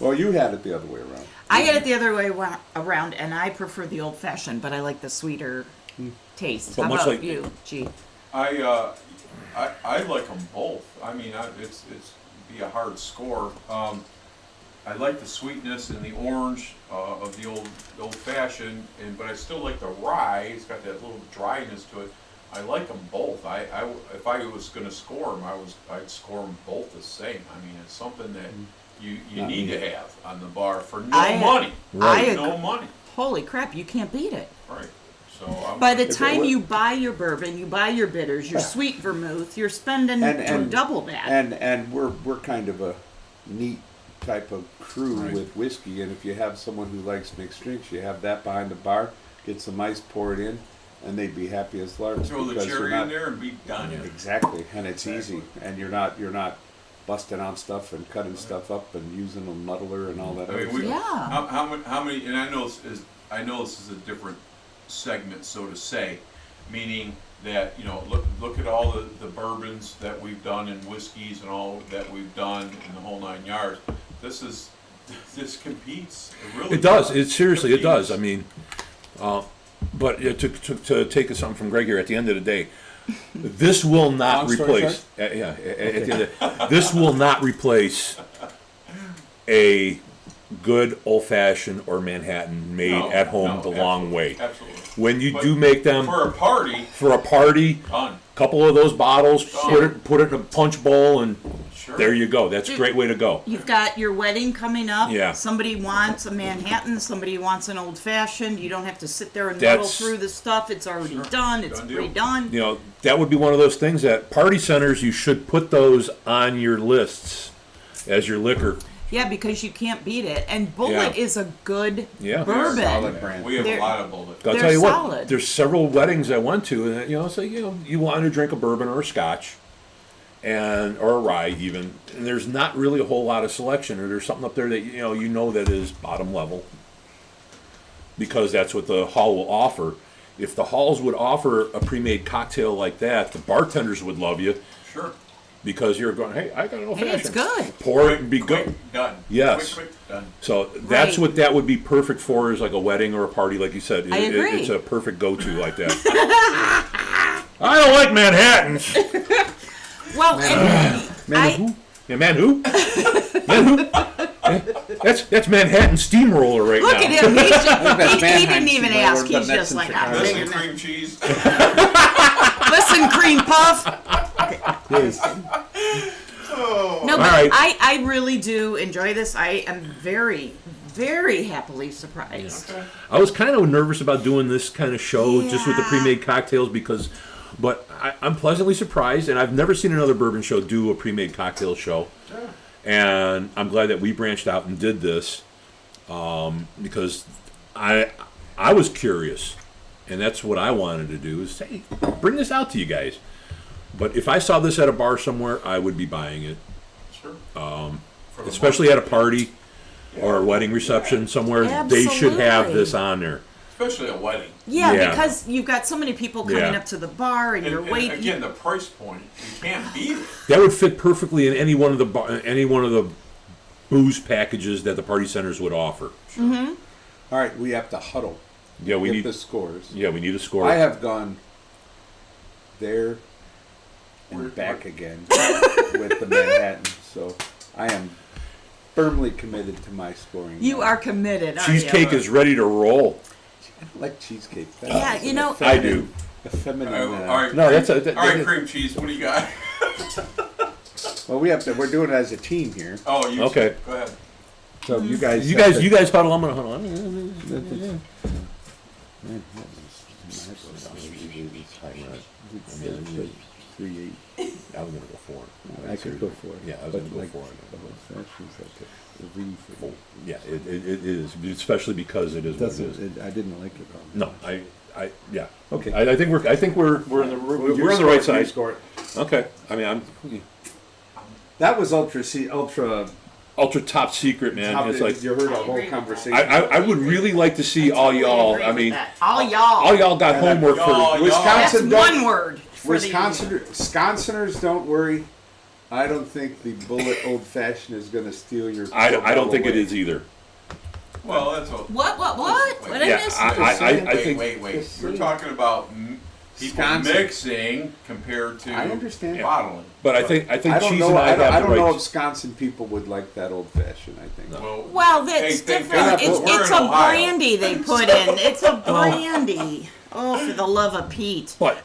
Well, you had it the other way around. I get it the other way around, and I prefer the old fashioned, but I like the sweeter taste. But How much about like- you, G? I like them both. I mean, it's be a hard score. I like the sweetness and the orange of the old fashioned, but I still like the rye. It's got that little dryness to it. I like them both. If I was going to score them, I'd score them both the same. I mean, it's something that you need to have on the bar for money. Right. No money. Holy crap, you can't beat it. Right. So By the time you buy your bourbon, you buy your bitters, your sweet vermouth, you're spending double that. And we're kind of a neat type of crew Right. with whiskey, and if you have someone who likes mixed drinks, you have that behind the bar, get some ice poured in, and they'd be happy as larks. throw the because cherry they're in not- there and be done. Exactly, and it's Exactly. easy, and you're not busting on stuff and cutting stuff up and using a muddler and all that. I other mean, Yeah. how many? And I know this is a different segment, so to say, meaning that look at all the bourbons that we've done and whiskeys and all that we've done in the whole 9 yards. This competes. It really It does. It seriously, it does. I Competes. mean, but to take something from Greg here, at the end of the day, this will not Long story replace. At the end of the, this will not replace a good old fashioned or Manhattan made No, at home no, the long absolutely, way. Absolutely. When you But do make them for a party, for a party, done. couple of those bottles, Sure. put it in a punch bowl, and Sure. there you go. That's a great way to go. You've got your wedding coming up. Yeah. Somebody wants a Manhattan, somebody wants an old fashioned. You don't have to sit there and muddle That's- through the stuff. It's already done, it's Done deal. pre-done. You know, that would be one of those things that party centers, you should put those on your lists as your liquor. Yeah, because you can't beat it. And Bullet Yeah. is a good Yeah. bourbon. Solid brand. We have They're- a lot of bullets. I'll They're tell you solid. what, there's several weddings I went to, and you want to drink a bourbon or a scotch, or a rye even, and there's not really a whole lot of selection, or there's something up there that you know that is bottom level, because that's what the hall will offer. If the halls would offer a pre-made cocktail like that, the bartenders would love you, Sure. because you're going, hey, I got an old Hey, fashioned. it's good. Pour it and be Quick, good. done. Yes. Quick, done. So that's Right. what that would be perfect for, is like a wedding or a party, like you said. I agree. It's a perfect go-to like that. I don't like Manhattans. Well, and Yeah, man who? Man who? That's Manhattan Steamroller right look now. at him. He's just, that's he Manhattan didn't even Steamroller, ask. but He's that's just in like, Chicago. I'm Listen, digging it. cream cheese. Listen, cream puff. No, but right. I really do enjoy this. I am very, very happily surprised. I was kind of nervous about doing this kind of show just with the Yeah. pre-made cocktails but I'm pleasantly surprised, and I've never seen another bourbon show do a pre-made cocktail show. And I'm glad that we branched out and did this, because I was curious, and that's what I wanted to do, is say, bring this out to you guys. But if I saw this at a bar somewhere, I would be buying it, Sure. especially at a party or a wedding reception somewhere. They should have Absolutely. this on there. Especially a wedding. Yeah, Yeah. because you've got so many people coming Yeah. up to the bar and you're And waiting. again, the price point, you can't beat it. That would fit perfectly in any one of the booze packages that the party centers would offer. Mm-hmm. All right, we have to huddle. Yeah, we Get need. the scores. Yeah, we need a score. I have gone there and Where- back again with the Manhattan, so I am firmly committed to my scoring. You are committed, aren't Cheesecake you? is ready to roll. I don't like cheesecake. Yeah, you know- I do. A feminine. All right, No, that's all right, cream cheese. What do you got? Well, we're doing it as a team here. Oh, you. Okay. Go ahead. So you guys. You guys huddle. I'm gonna huddle. I was gonna go for it. I could go for it. Yeah, I was but gonna go like, for it. the whole fashion's like a V for it. Yeah, it is, especially because it is what it is. I didn't like it. No, yeah. Okay. I think we're in the we're on the right side. Score it. Okay. I mean, I'm That was ultra. ultra top secret, man. Top, It's like you heard I a agree whole with that. conversation. I would really like to see all y'all. I mean, all y'all. all y'all got homework Y'all, for. That's Wisconsin don't- one word. For the Wisconsiners, don't worry. I don't think the Bullet Old Fashioned is going to steal your. I don't think it away. is either. Well, that's all. What? What Wait, I Yeah, missed? I think Wait. We're talking about people Wisconsin. mixing compared to I understand. bottling. But I think I don't Cheese know. and I have I the don't know if right. Wisconsin people would like that old fashioned. I think. Well, that's thank different. God we're It's in a Ohio. brandy they put in. It's a brandy. Oh, for the love of Pete. But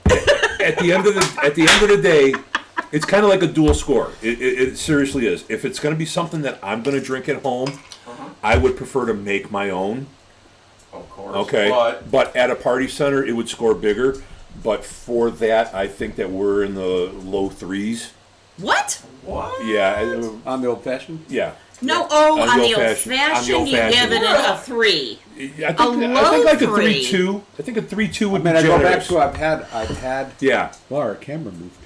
at the end of the day, it's kind of like a dual score. It seriously is. If it's going to be something that I'm going to drink at home, I would prefer to make my own. Of course. Okay, but at a party center, it would score bigger. But for that, I think that we're in the low threes. What? What? Yeah, On the old fashioned. yeah. No, On the the old old-fashioned. On the fashioned, you old-fashioned. give it a 3. I think low like a 3. 3-2. I think a 3-2 would I mean, be I go back generous. to I've had. Yeah. Well, our camera moved.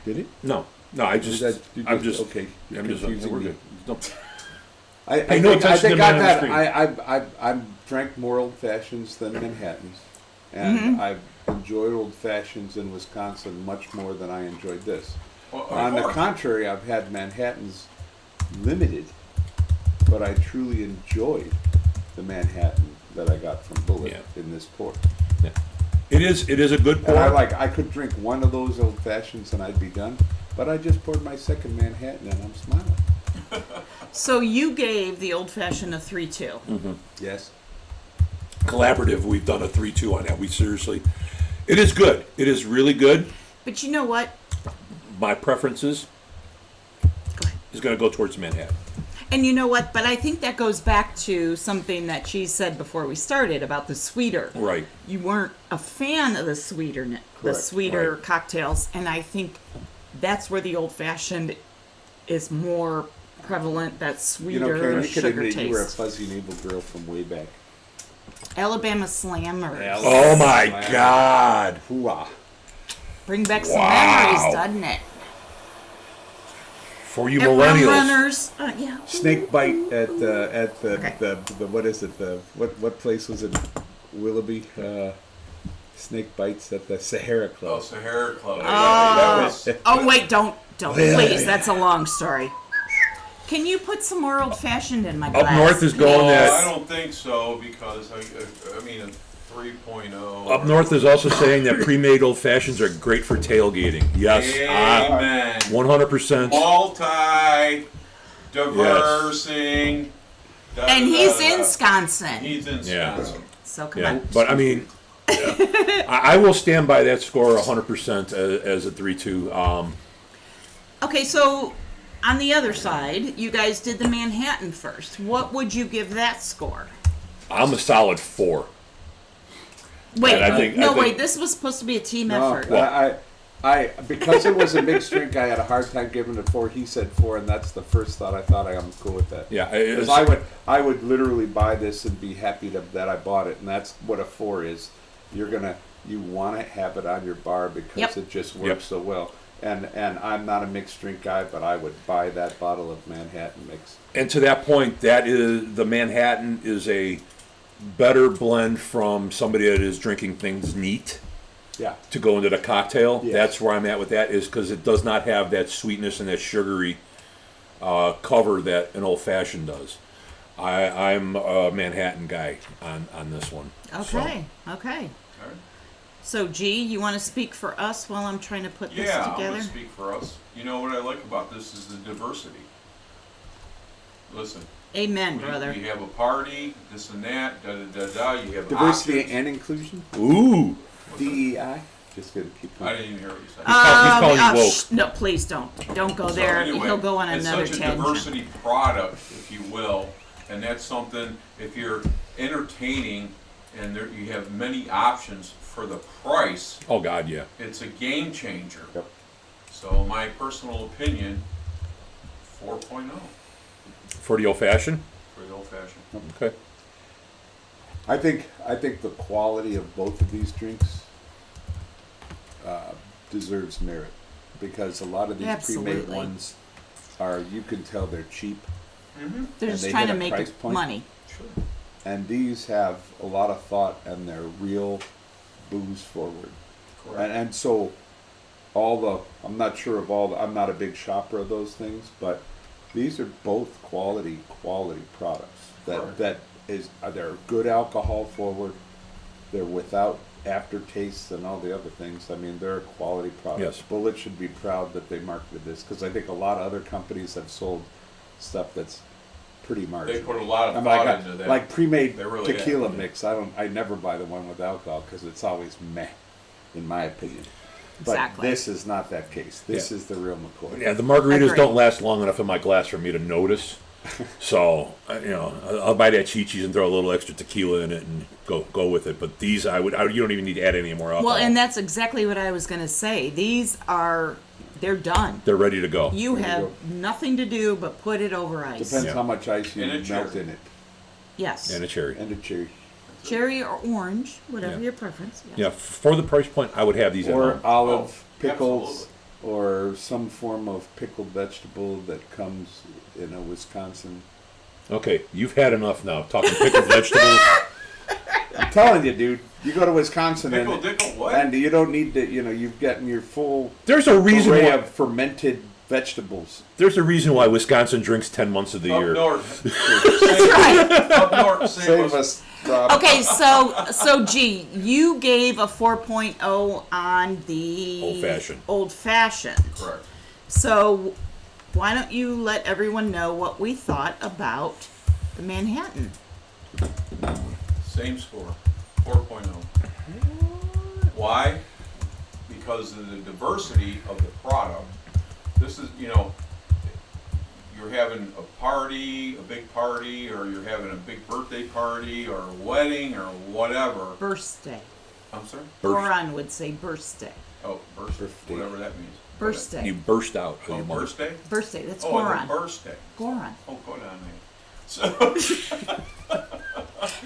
Did it? No. I just. I'm just. okay. You're I'm just. confusing We're me. good. Don't- I Pay no think, I attention think to I've man on had the screen. I've drank more old fashions than Manhattans, and I've enjoyed old fashions in Wisconsin much more than I enjoyed this. Well, of On the course. contrary, I've had Manhattans limited, but I truly enjoyed the Manhattan that I got from Bullet Yeah. in this pour. It is a good And pour. I could drink one of those old fashions and I'd be done, but I just poured my second Manhattan and I'm smiling. So you gave the old fashioned a 3-2. Yes. Collaborative. We've done a 3-2 on that. We seriously. It is good. It is really good. But you know what? My preferences Go ahead. is going to go towards Manhattan. And you know what? But I think that goes back to something that she said before we started about the sweeter. Right. You weren't a fan of the Correct. sweeter Right. cocktails, and I think that's where the old fashioned is more prevalent. That You sweeter know, Karen, you could sugar admit taste. you were a fuzzy navel girl from way back. Alabama Slammers. Oh my God. Hoorah. Bring back some Wow. memories, doesn't it? For you At Rum millennials. Runners. Yeah. Snake bite at the Okay. the what is it, the what place was it, Willoughby? Snake bites at the Sahara Oh, Club. Sahara Club. That was. Oh wait, don't please. That's a long story. Can you put some more old fashioned in my glass? Up north is going Oh, that. I don't think so because I mean a 3.0. Up north is also saying that pre-made old fashions are great for tailgating. Yes, Amen. 100%. Multi, diversing. And he's in Wisconsin. He's in Yeah. Wisconsin. So come Yeah, on. but I mean, I will stand by that score 100% as a 3-2. Okay, so on the other side, you guys did the Manhattan first. What would you give that score? I'm a solid 4. Wait, And I think- wait. This was supposed to be a team No, effort. I because it was a mixed drink, I had a hard time giving it 4. He said 4, and that's the first thought I thought I'm cool with that. Yeah, Because I would literally buy this and be happy that I bought it, and that's what a 4 is. You want to have it on your bar because Yep. it just works Yep. so well. And I'm not a mixed drink guy, but I would buy that bottle of Manhattan mix. And to that point, that is the Manhattan is a better blend from somebody that is drinking things neat Yeah. to go into the cocktail. Yes. That's where I'm at with that, is because it does not have that sweetness and that sugary cover that an old fashioned does. I'm a Manhattan guy on this one. Okay, okay. All right. So, G, you want to speak for us while I'm trying to put this Yeah, I'm together? gonna speak for us. You know what I like about this is the diversity. Listen, Amen, we brother. have a party, this and that, da da da da. You have Diversity options. and inclusion. Ooh, DEI. Just gonna keep I going. didn't even hear what you said. he's calling you woke. No, please don't. Don't go So there. anyway, He'll go on it's another such a tangent. diversity product, if you will, and that's something. If you're entertaining and there, you have many options for the price, oh God, yeah. it's a game changer. Yep. So my personal opinion, 4.0 For the old fashioned. for the old fashioned. Okay. I think the quality of both of these drinks deserves merit, because a lot of these pre-made Absolutely. ones are, you can tell they're cheap, They're and just they trying hit to a make price point. money. Sure. and these have a lot of thought and they're real booze forward. Correct. And so I'm not sure of I'm not a big shopper of those things, but these are both quality products Correct. they're good alcohol forward, they're without aftertastes and all the other things. I mean, they're a quality product. Yes. Bullet should be proud that they marketed this, because I think a lot of other companies have sold stuff that's pretty marginal. They put a lot of I mean, thought like, into that. like Premade They really tequila have. mix. I never buy the one with alcohol because it's always meh, in my opinion. But Exactly. this is not that case. This Yeah. is the real McCoy. Yeah, the margaritas Agreed. don't last long enough in my glass for me to notice. So, I'll buy that Chi-Chi's and throw a little extra tequila in it and go with it. But these, you don't even need to add any more alcohol. Well, and that's exactly what I was going to say. They're done. They're ready to go. You There you have go. nothing to do but put it over ice. Depends Yeah. how much ice you And a melt cherry. in it. Yes. And a cherry. And a cherry. Cherry or orange, whatever Yeah. your preference. Yes. Yeah, for the price point, I would have these at Or home. olive Oh, pickles, absolutely. or some form of pickled vegetable that comes in a Wisconsin. Okay, you've had enough now. Talking pickled vegetables. I'm telling you, dude. You go to Wisconsin Pickle, and, dickle, what? and you don't need to. You've gotten your full There's a reason array why. of fermented vegetables. There's a reason why Wisconsin drinks 10 months of the Up year. north. Right. Up north, Save us, Rob. Okay, so G, you gave a 4.0 on the Old-fashioned. Old fashioned. Correct. So why don't you let everyone know what we thought about the Manhattan? Same score, 4.0. Why? Because of the diversity of the product. This is, you're having a party, a big party, or you're having a big birthday party, or a wedding, or whatever. Birthday. I'm sorry? Goran would say birthday. Oh, birthday, Birthday. whatever that means. Birthday. You burst out. of Oh, your mother. birthday? Birthday. That's Oh, Goran. it's a birthday. Goran. Oh, go down there. So,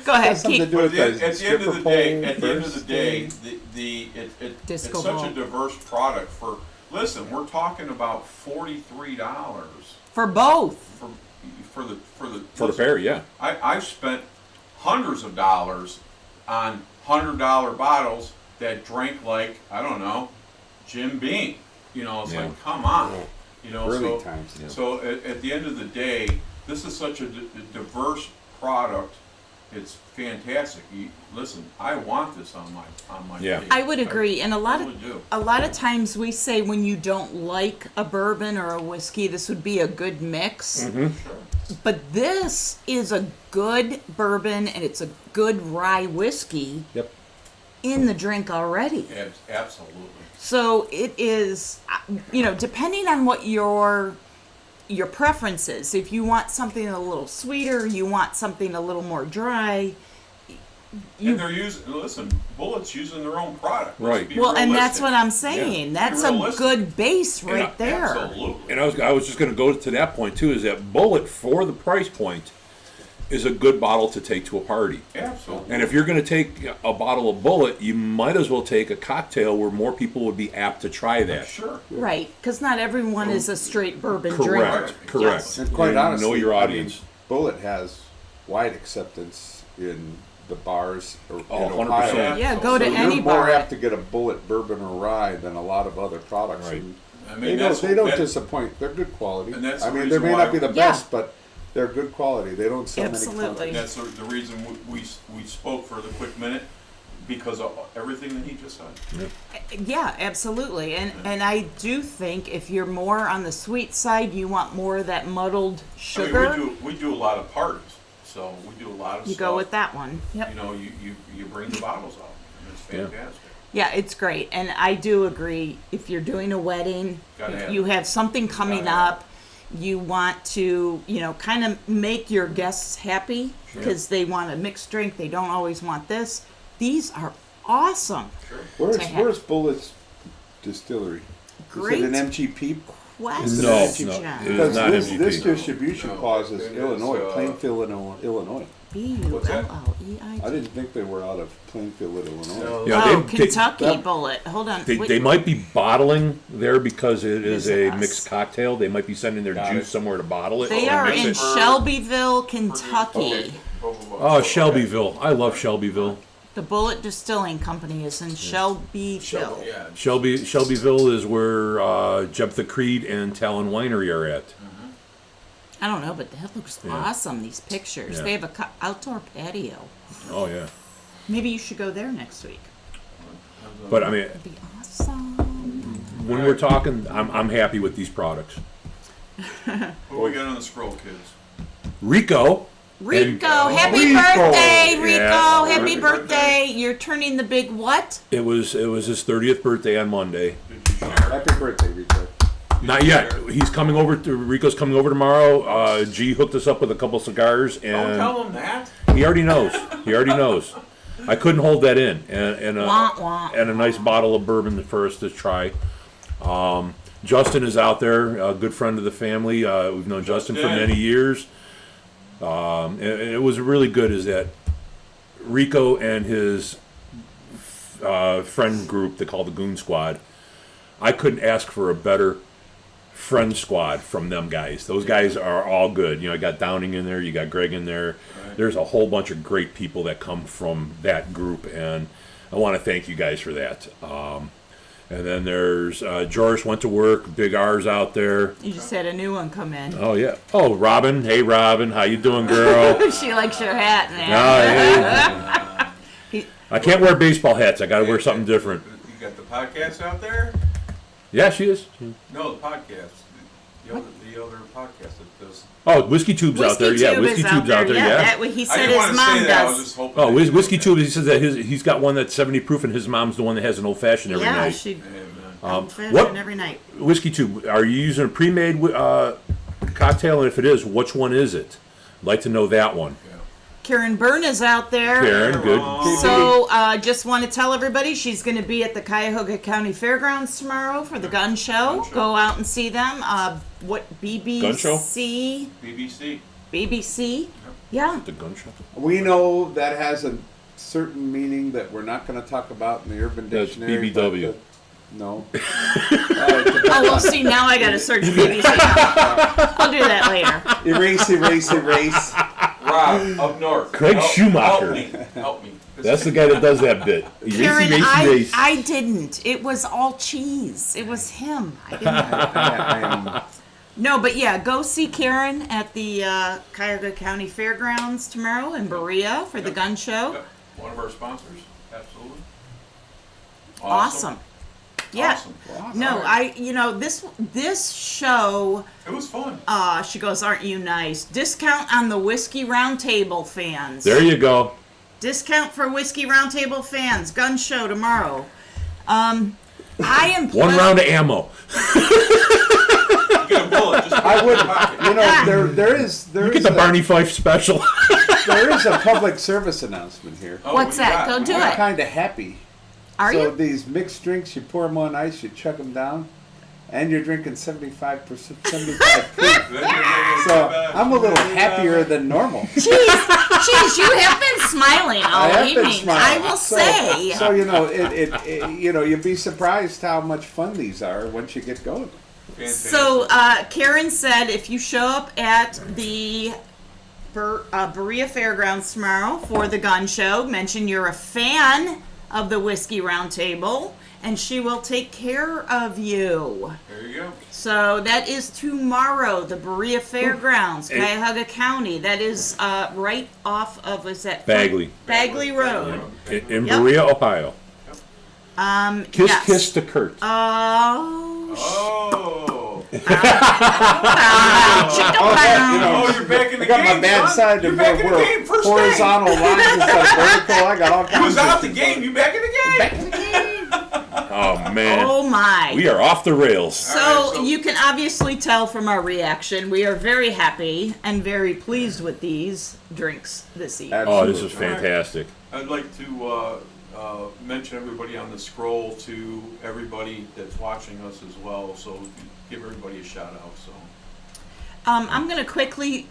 Go ahead. Has something to Keep. do but with at the the end of stripper the day, pole, at the end of the day, birthday. it's Disco such ball. a diverse product. Listen, we're talking about $43 For both. for the For the listen, pair, yeah. I've spent hundreds of dollars on $100 bottles that drank like, I don't know, Jim Beam. It's Yeah. like, come on. Early times. Yeah. So at the end of the day, this is such a diverse product. It's fantastic. Listen, I want this on my Yeah. page. I would agree. And a lot really do. of times we say when you don't like a bourbon or a whiskey, this would be a good mix. Mm-hmm. Sure. But this is a good bourbon and it's a good rye whiskey Yep. in the drink already. Absolutely. So it is, depending on what your preference is. If you want something a little sweeter, you want something a little more dry. And they're listen, Bullet's using their own product. Let's Right. be Well, and that's realistic. what I'm saying. That's a realistic. good base Yeah, right there. Absolutely. And I was just going to go to that point too. Is that Bullet for the price point is a good bottle to take to a party. Absolutely. And if you're going to take a bottle of Bullet, you might as well take a cocktail where more people would be apt to try that. Sure. Right, because not everyone is a straight bourbon Correct. drinker. Correct. Yes. And quite You honestly, know your I audience. mean, Bullet has wide acceptance in the bars in Oh, 100%. Ohio. Yeah, go to So any you're more bar. apt to get a Bullet bourbon or rye than a lot of other products. Right. And I mean, they that's don't that- disappoint. They're good quality. And that's I the mean, they reason may why- not be the Yeah. best, but they're good quality. They don't sell Absolutely. And that's the reason we spoke for the quick minute, because of everything that he just said. Yeah, absolutely. And I do think if you're more on the sweet side, you want more of that muddled sugar. I mean, we do a lot of parties, so we do a lot of you stuff. go with that one. Yep. You bring the bottles out, and it's Yeah. fantastic. Yeah, it's great. And I do agree, if you're doing a wedding, Gotta if have you it. have something coming Gotta have up, you want to, kind of make your guests happy because they want a mixed drink. They don't always want this. These are awesome. Sure. to have. Where's Bullet's distillery? Great Is it an MGP? question. No, It's no, John. it is Because not this MGP. distribution No, clause is it is, Illinois, Plainfield, Illinois. What's that? Bulleit. I didn't think they were out of Plainfield, Illinois. Yeah, Oh, they- Kentucky that- Bullet. Hold on. They, Wait. they might be bottling there because it is a Visit us. mixed cocktail. They might be sending their Got juice it. somewhere to bottle it. They or are mix in it. Shelbyville, Kentucky. Okay. Oh, Shelbyville. I love Shelbyville. The Bullet Distilling Company is in Shelbyville. Yeah. Shelbyville is where Jephthah Creed and Talon Winery are at. I don't know, but that looks Yeah. awesome. These pictures. Yeah. They have a outdoor patio. Oh yeah. Maybe you should go there next week. But I mean, That'd be awesome. when we're talking, I'm happy with these products. What we got on the scroll, kids? Rico. Rico, And- happy Rico. birthday, Rico! Yeah. Happy Happy birthday! birthday. You're turning the big what? It was his 30th birthday on Monday. Did you share? Happy birthday, Rico. Not yet. He's coming over. Rico's coming over tomorrow. G hooked us up with a couple cigars, Don't and tell them that. he already knows. He already knows. I couldn't hold that in, and Wah, wah. a nice bottle of bourbon for us to try. Justin is out there, a good friend of the family. We've known Justin for Justin. many years. And it was really good is that Rico and his friend group they call the Goon Squad, I couldn't ask for a better friend squad from them guys. Those guys are all good. You know, you got Downing in there, you got Greg in there. Right. There's a whole bunch of great people that come from that group, and I want to thank you guys for that. And then there's Joris went to work, Big R's out there. You just had a new one come in. Oh yeah. Oh, Robin. Hey, Robin. How you doing, girl? She likes your hat, man. No, hey. I can't wear baseball hats. I got to wear something different. You got the podcast out there? Yeah, she is. No, the podcast. The other podcast that does. Oh, Whiskey Tube's out there. Yeah, Whiskey Tube's out there. Yeah. That way he I said didn't his want to mom say that. I was does. just hoping. Oh, that you Whiskey would. Tube. He says that he's got one that's 70 proof, and his mom's the one that has an old fashioned every Yeah, night. she Hey, man. old fashioned what- every night. Whiskey Tube. Are you using a pre-made cocktail? And if it is, which one is it? I'd like to know that one. Yeah. Karen Byrne is out there. Karen, good. So, just want to tell everybody she's going to be at the Cuyahoga County Fairgrounds tomorrow for the gun show. Gun show. Go out and see them. What BBC? Gun show? BBC. BBC. Yeah. The gun shop. We know that has a certain meaning that we're not going to talk about in the Urban That's Dictionary. BBW. No. Oh, well, see, now I got to search BBC. I'll do that later. Erase. Rob, up north. Craig Schumacher. Help me. That's the guy that does that bit. Karen, Racy. I didn't. It was all cheese. It was him. I didn't. I am. No, but yeah, go see Karen at the Cuyahoga County Fairgrounds tomorrow in Berea for the gun show. Yep. One of our sponsors. Absolutely. Awesome. Yeah. Awesome. No, this show, It was fun. she goes, aren't you nice? Discount on the Whiskey Roundtable fans. There you go. Discount for Whiskey Roundtable fans. Gun show tomorrow. I am One round of ammo. You get a bullet. Just I would. There is You get the Barney Fife special. there is a public service announcement here. Oh, What's what do you that? got? Go do I'm it. kind of happy. Are so you? these mixed drinks, you pour them on ice, you chuck them down, and you're drinking 75 proof. Then you're So I'm a little happier than normal. Jeez, you have been smiling all I have evening. been smiling. I will So- say. So you'd be surprised how much fun these are once you get going. Fantastic. So Karen said if you show up at the Berea Fairgrounds tomorrow for the gun show, mention you're a fan of the Whiskey Roundtable, and she will take care of you. There you go. So that is tomorrow, the Berea Fairgrounds, Hey. Cuyahoga County. That is right off of, is that? Bagley. Bagley Road. In Yep. Berea, Ohio. Kiss, Yes. kiss to Kurt. Oh, Oh. chicken You're back in the I got game, my bad son. side to You're back in the where game. First horizontal lines instead of vertical. I got all He kinds was of out the game. You back in the game. Oh man, Oh my. we are off the rails. So, All right, so- you can obviously tell from our reaction, we are very happy and very pleased with these drinks this evening. Oh, this is Absolutely. fantastic. I'd like to mention everybody on the scroll to everybody that's watching us as well. So give everybody a shout out. So I'm going to quickly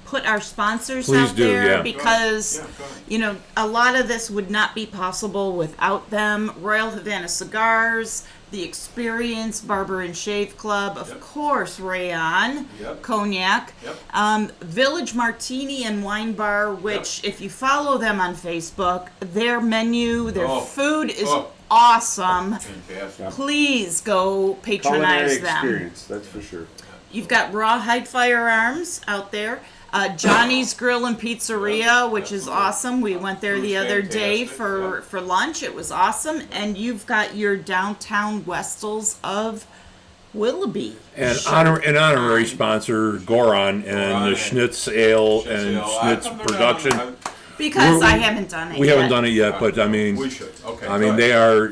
put our sponsors Please out do, there yeah. because, Go ahead. Yeah, go ahead. you know, a lot of this would not be possible without them. Royal Havana Cigars, The Experience, Barber and Shave Club, of Yep. course, Rayon, Yep. Cognac, Yep. Village Martini and Wine Bar, which if you follow them on Facebook, their menu, their Oh. food is Oh. awesome. Fantastic. Please go culinary patronize them. experience. That's for sure. You've got Rawhide Firearms out there. Johnny's Grill and Pizzeria, which is awesome. We went there the other day Fantastic, for lunch. It was awesome. And you've got your downtown Westels of Willoughby. And honorary sponsor Goron and the Schnitz Ale and Schnitz Production. Because I haven't done it We yet. haven't done it yet, but I mean, We should, okay. I mean, they are,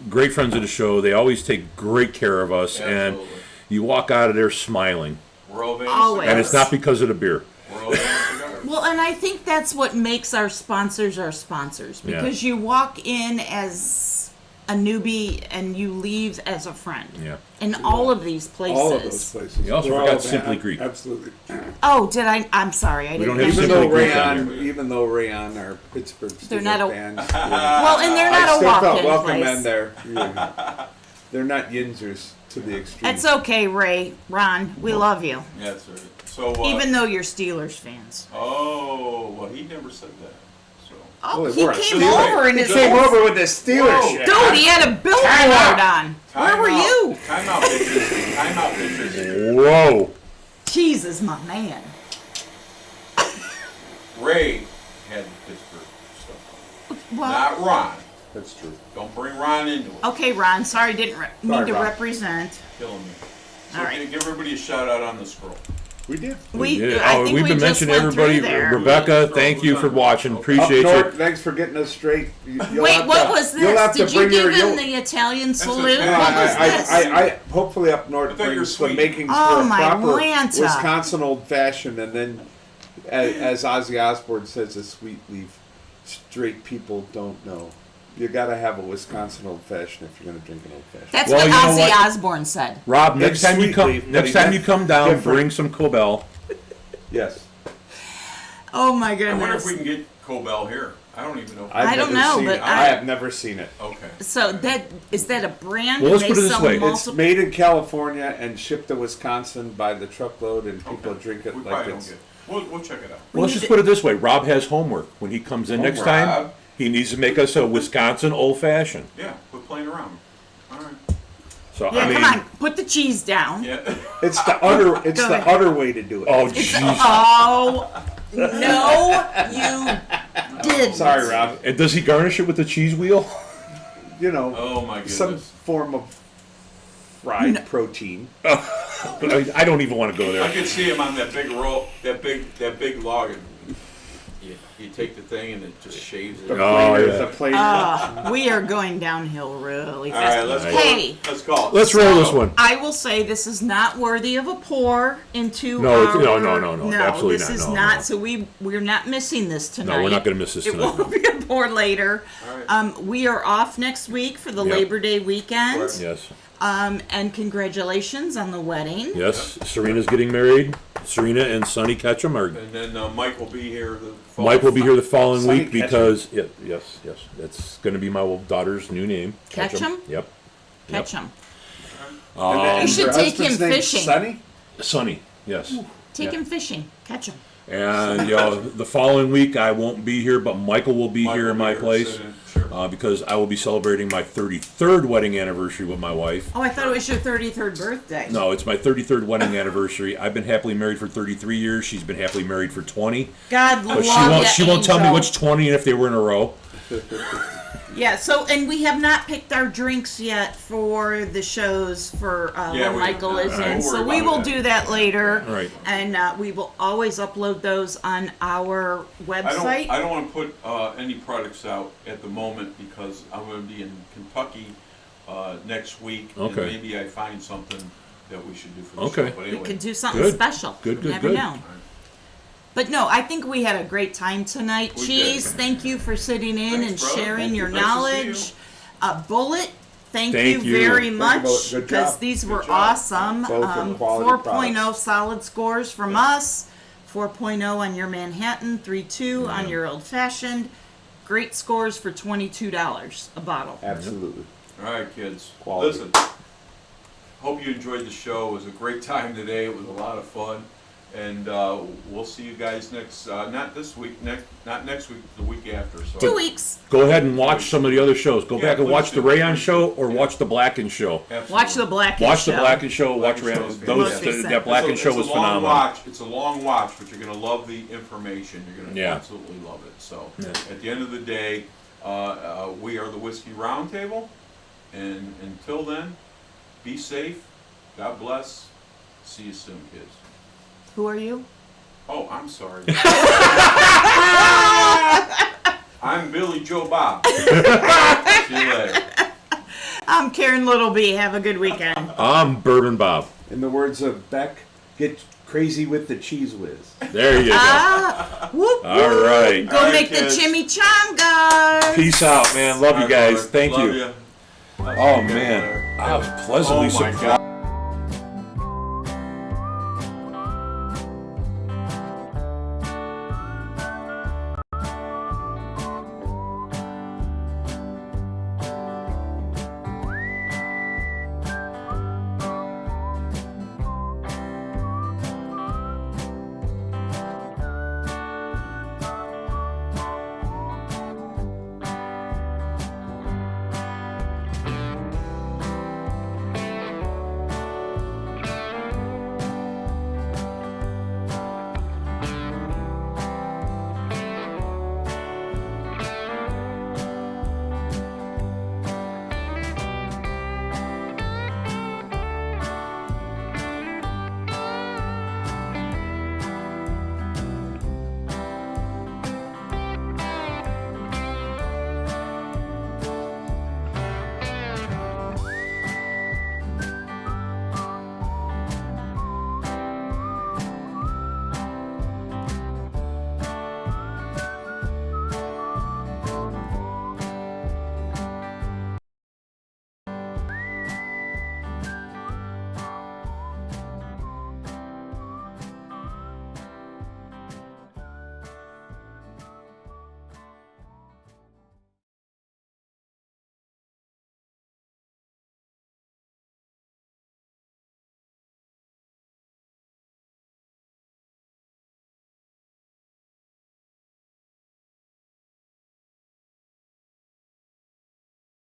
great friends of the show. They always take great care of us, and Absolutely. you walk out of there smiling. We're all Always. And it's not because of the beer. We're all cigars. Well, and I think that's what makes our sponsors Yeah. because you walk in as a newbie and you leave as a friend. Yeah. In all of these places. All of those places. You also They're forgot all Simply Greek. Absolutely. Oh, did I? I'm sorry. I We didn't don't have mention Simply Even though Greek on Rayon, even though Rayon are Pittsburgh They're not a- fans, Well, and they're I not a still felt walk-in welcome place. in there. Yeah. They're not Yinzers to the extreme. It's okay, Ray. Ron, we love you. Yeah, that's right. So, Even though you're Steelers fans. oh, well, he never said that, so. Oh, Boy, he we're a came Steeler. over in He his came whole- over with the Steelers Whoa. shirt. Dude, he had a billboard on. Where were you? Time out, bitches. Time out, bitches. Whoa. Jesus, my man. Ray had the Pittsburgh stuff on. Well, Not Ron. That's true. Don't bring Ron into it. okay, Ron. Sorry, didn't mean Sorry, to Ron. represent. Killing me. So All right. give everybody a shout out on the scroll. We did. Yeah. I think we've we been just mentioning went through everybody. there. Rebecca, thank you for watching. Up Appreciate north, you. thanks for getting us straight. You'll Wait, have what to- was you'll have this? to Did you bring your- give him you'll- the Italian a- salute? No, What was this? I hopefully up north I thought you were brings the sweet. makings Oh, for a my proper Lanta. Wisconsin old fashioned, and then, as Ozzy Osbourne says, a sweet leaf. Straight people don't know. You gotta have a Wisconsin old fashioned if you're gonna drink an old fashioned. That's Well, what you know Ozzy what? Osbourne said. Rob, next time you sweet come, leaf, but next he time meant you come down, different. bring some Cobel. Yes. Oh my I wonder goodness. if we can get Cobell here. I don't even know. I don't never know, seen but it. I- I have never seen it. Okay. So is that a brand? Well, let's They put it this sell way. It's made in California and shipped to Wisconsin by the truckload, and people Okay. drink it We like probably don't it's. get it. We'll check it out. Well, let's need just to- put it this way. Rob has homework. When he comes in next time, Rob. he needs to make us a Wisconsin old fashioned. Yeah, quit playing around. All right. So Yeah, I mean, come on, put the cheese down. Yeah. It's the utter. It's Go the ahead. utter way to do it. oh jeez. Oh no, you did. Sorry, Rob. And does he garnish it with the cheese wheel? You know, Oh my goodness. some form of fried protein. I don't even want to go I there. could see him on that big roll, that big log, and you take the thing and it just shaves it. The Oh, planer, yeah. the planer. We are going downhill really All fast. right, let's Hey. go. Let's call it. Let's roll this one. I will say this is not worthy of a pour into No, our... no, absolutely this not. is No, not. no. So we're not missing this tonight. No, we're not going to miss this It tonight. will be a pour later. All right. We are off next week for the Yep. Labor Day weekend. Right. Yes, And congratulations on the wedding. yes. Serena's getting married. Serena and Sonny Ketchum are. And then Mike will be here. Mike will be here the following Sonny week because yes. That's going to be my daughter's new name. Ketchum? Yep. Catch him. And You should her take husband's him name's fishing. Sonny? Sonny. Yes. Take Yeah. him fishing. Catch him. And the following week I won't be here, but Michael will be here in my place Sure. because I will be celebrating my 33rd wedding anniversary with my wife. Oh, I thought it was your 33rd birthday. No, it's my 33rd wedding anniversary. I've been happily married for 33 years. She's been happily married for 20. God But love she ya, won't tell me Angel. which 20 and if they were in a row. Yeah, so, and we have not picked our drinks yet for the shows for Yeah, when we- Michael is don't in. worry So we about will that. do that later. Right. And we will always upload those on our website. I don't want to put any products out at the moment because I'm going to be in Kentucky next week. Okay. And maybe I find something that we should do for the Okay. show. But We anyway. could do something Good. special. Good, You good, never good. know. But no, I think we had a great time tonight. We Cheese, did. thank you for sitting in Thanks, and brother. sharing Thank your you. Nice to see knowledge. Bullet, thank Thank you you. very Thank you, much Bullet. Good because job. these Good were job. awesome. Both are quality 4.0 products. solid scores from us, 4.0 on your Manhattan, 3.2 on your old fashioned. Great scores for $22 a bottle. Absolutely. All right, kids. Quality. Listen, hope you enjoyed the show. It was a great time today. It was a lot of fun. And we'll see you guys next, not this week, not next week, the week after. So 2 weeks. Go ahead and watch some of the other shows. Go Yeah, back and please watch do. the Rayon show or watch the Blacken show. Absolutely. Watch the Black. Watch the Blacken show. Watch Blacken Rayon. show's Those fantastic. that Blacken show was It's a long phenomenal. watch. It's a long watch, but you're going to love the information. You're going to Yeah. absolutely love it. So Yeah. at the end of the day, we are the Whiskey Roundtable. And until then, be safe. God bless. See you soon, kids. Who are you? Oh, I'm sorry. I'm Billy Joe Bob. See you later. I'm Karen Littleby. Have a good weekend. I'm Bourbon Bob. In the words of Beck, get crazy with the cheese whiz. There you go. Whoop, All whoop. right. Go All right, make kids. the chimichangas. Peace out, man. Love you Bye, guys. brother. Thank Love you. ya. Oh man, I was pleasantly Oh my surprised. God.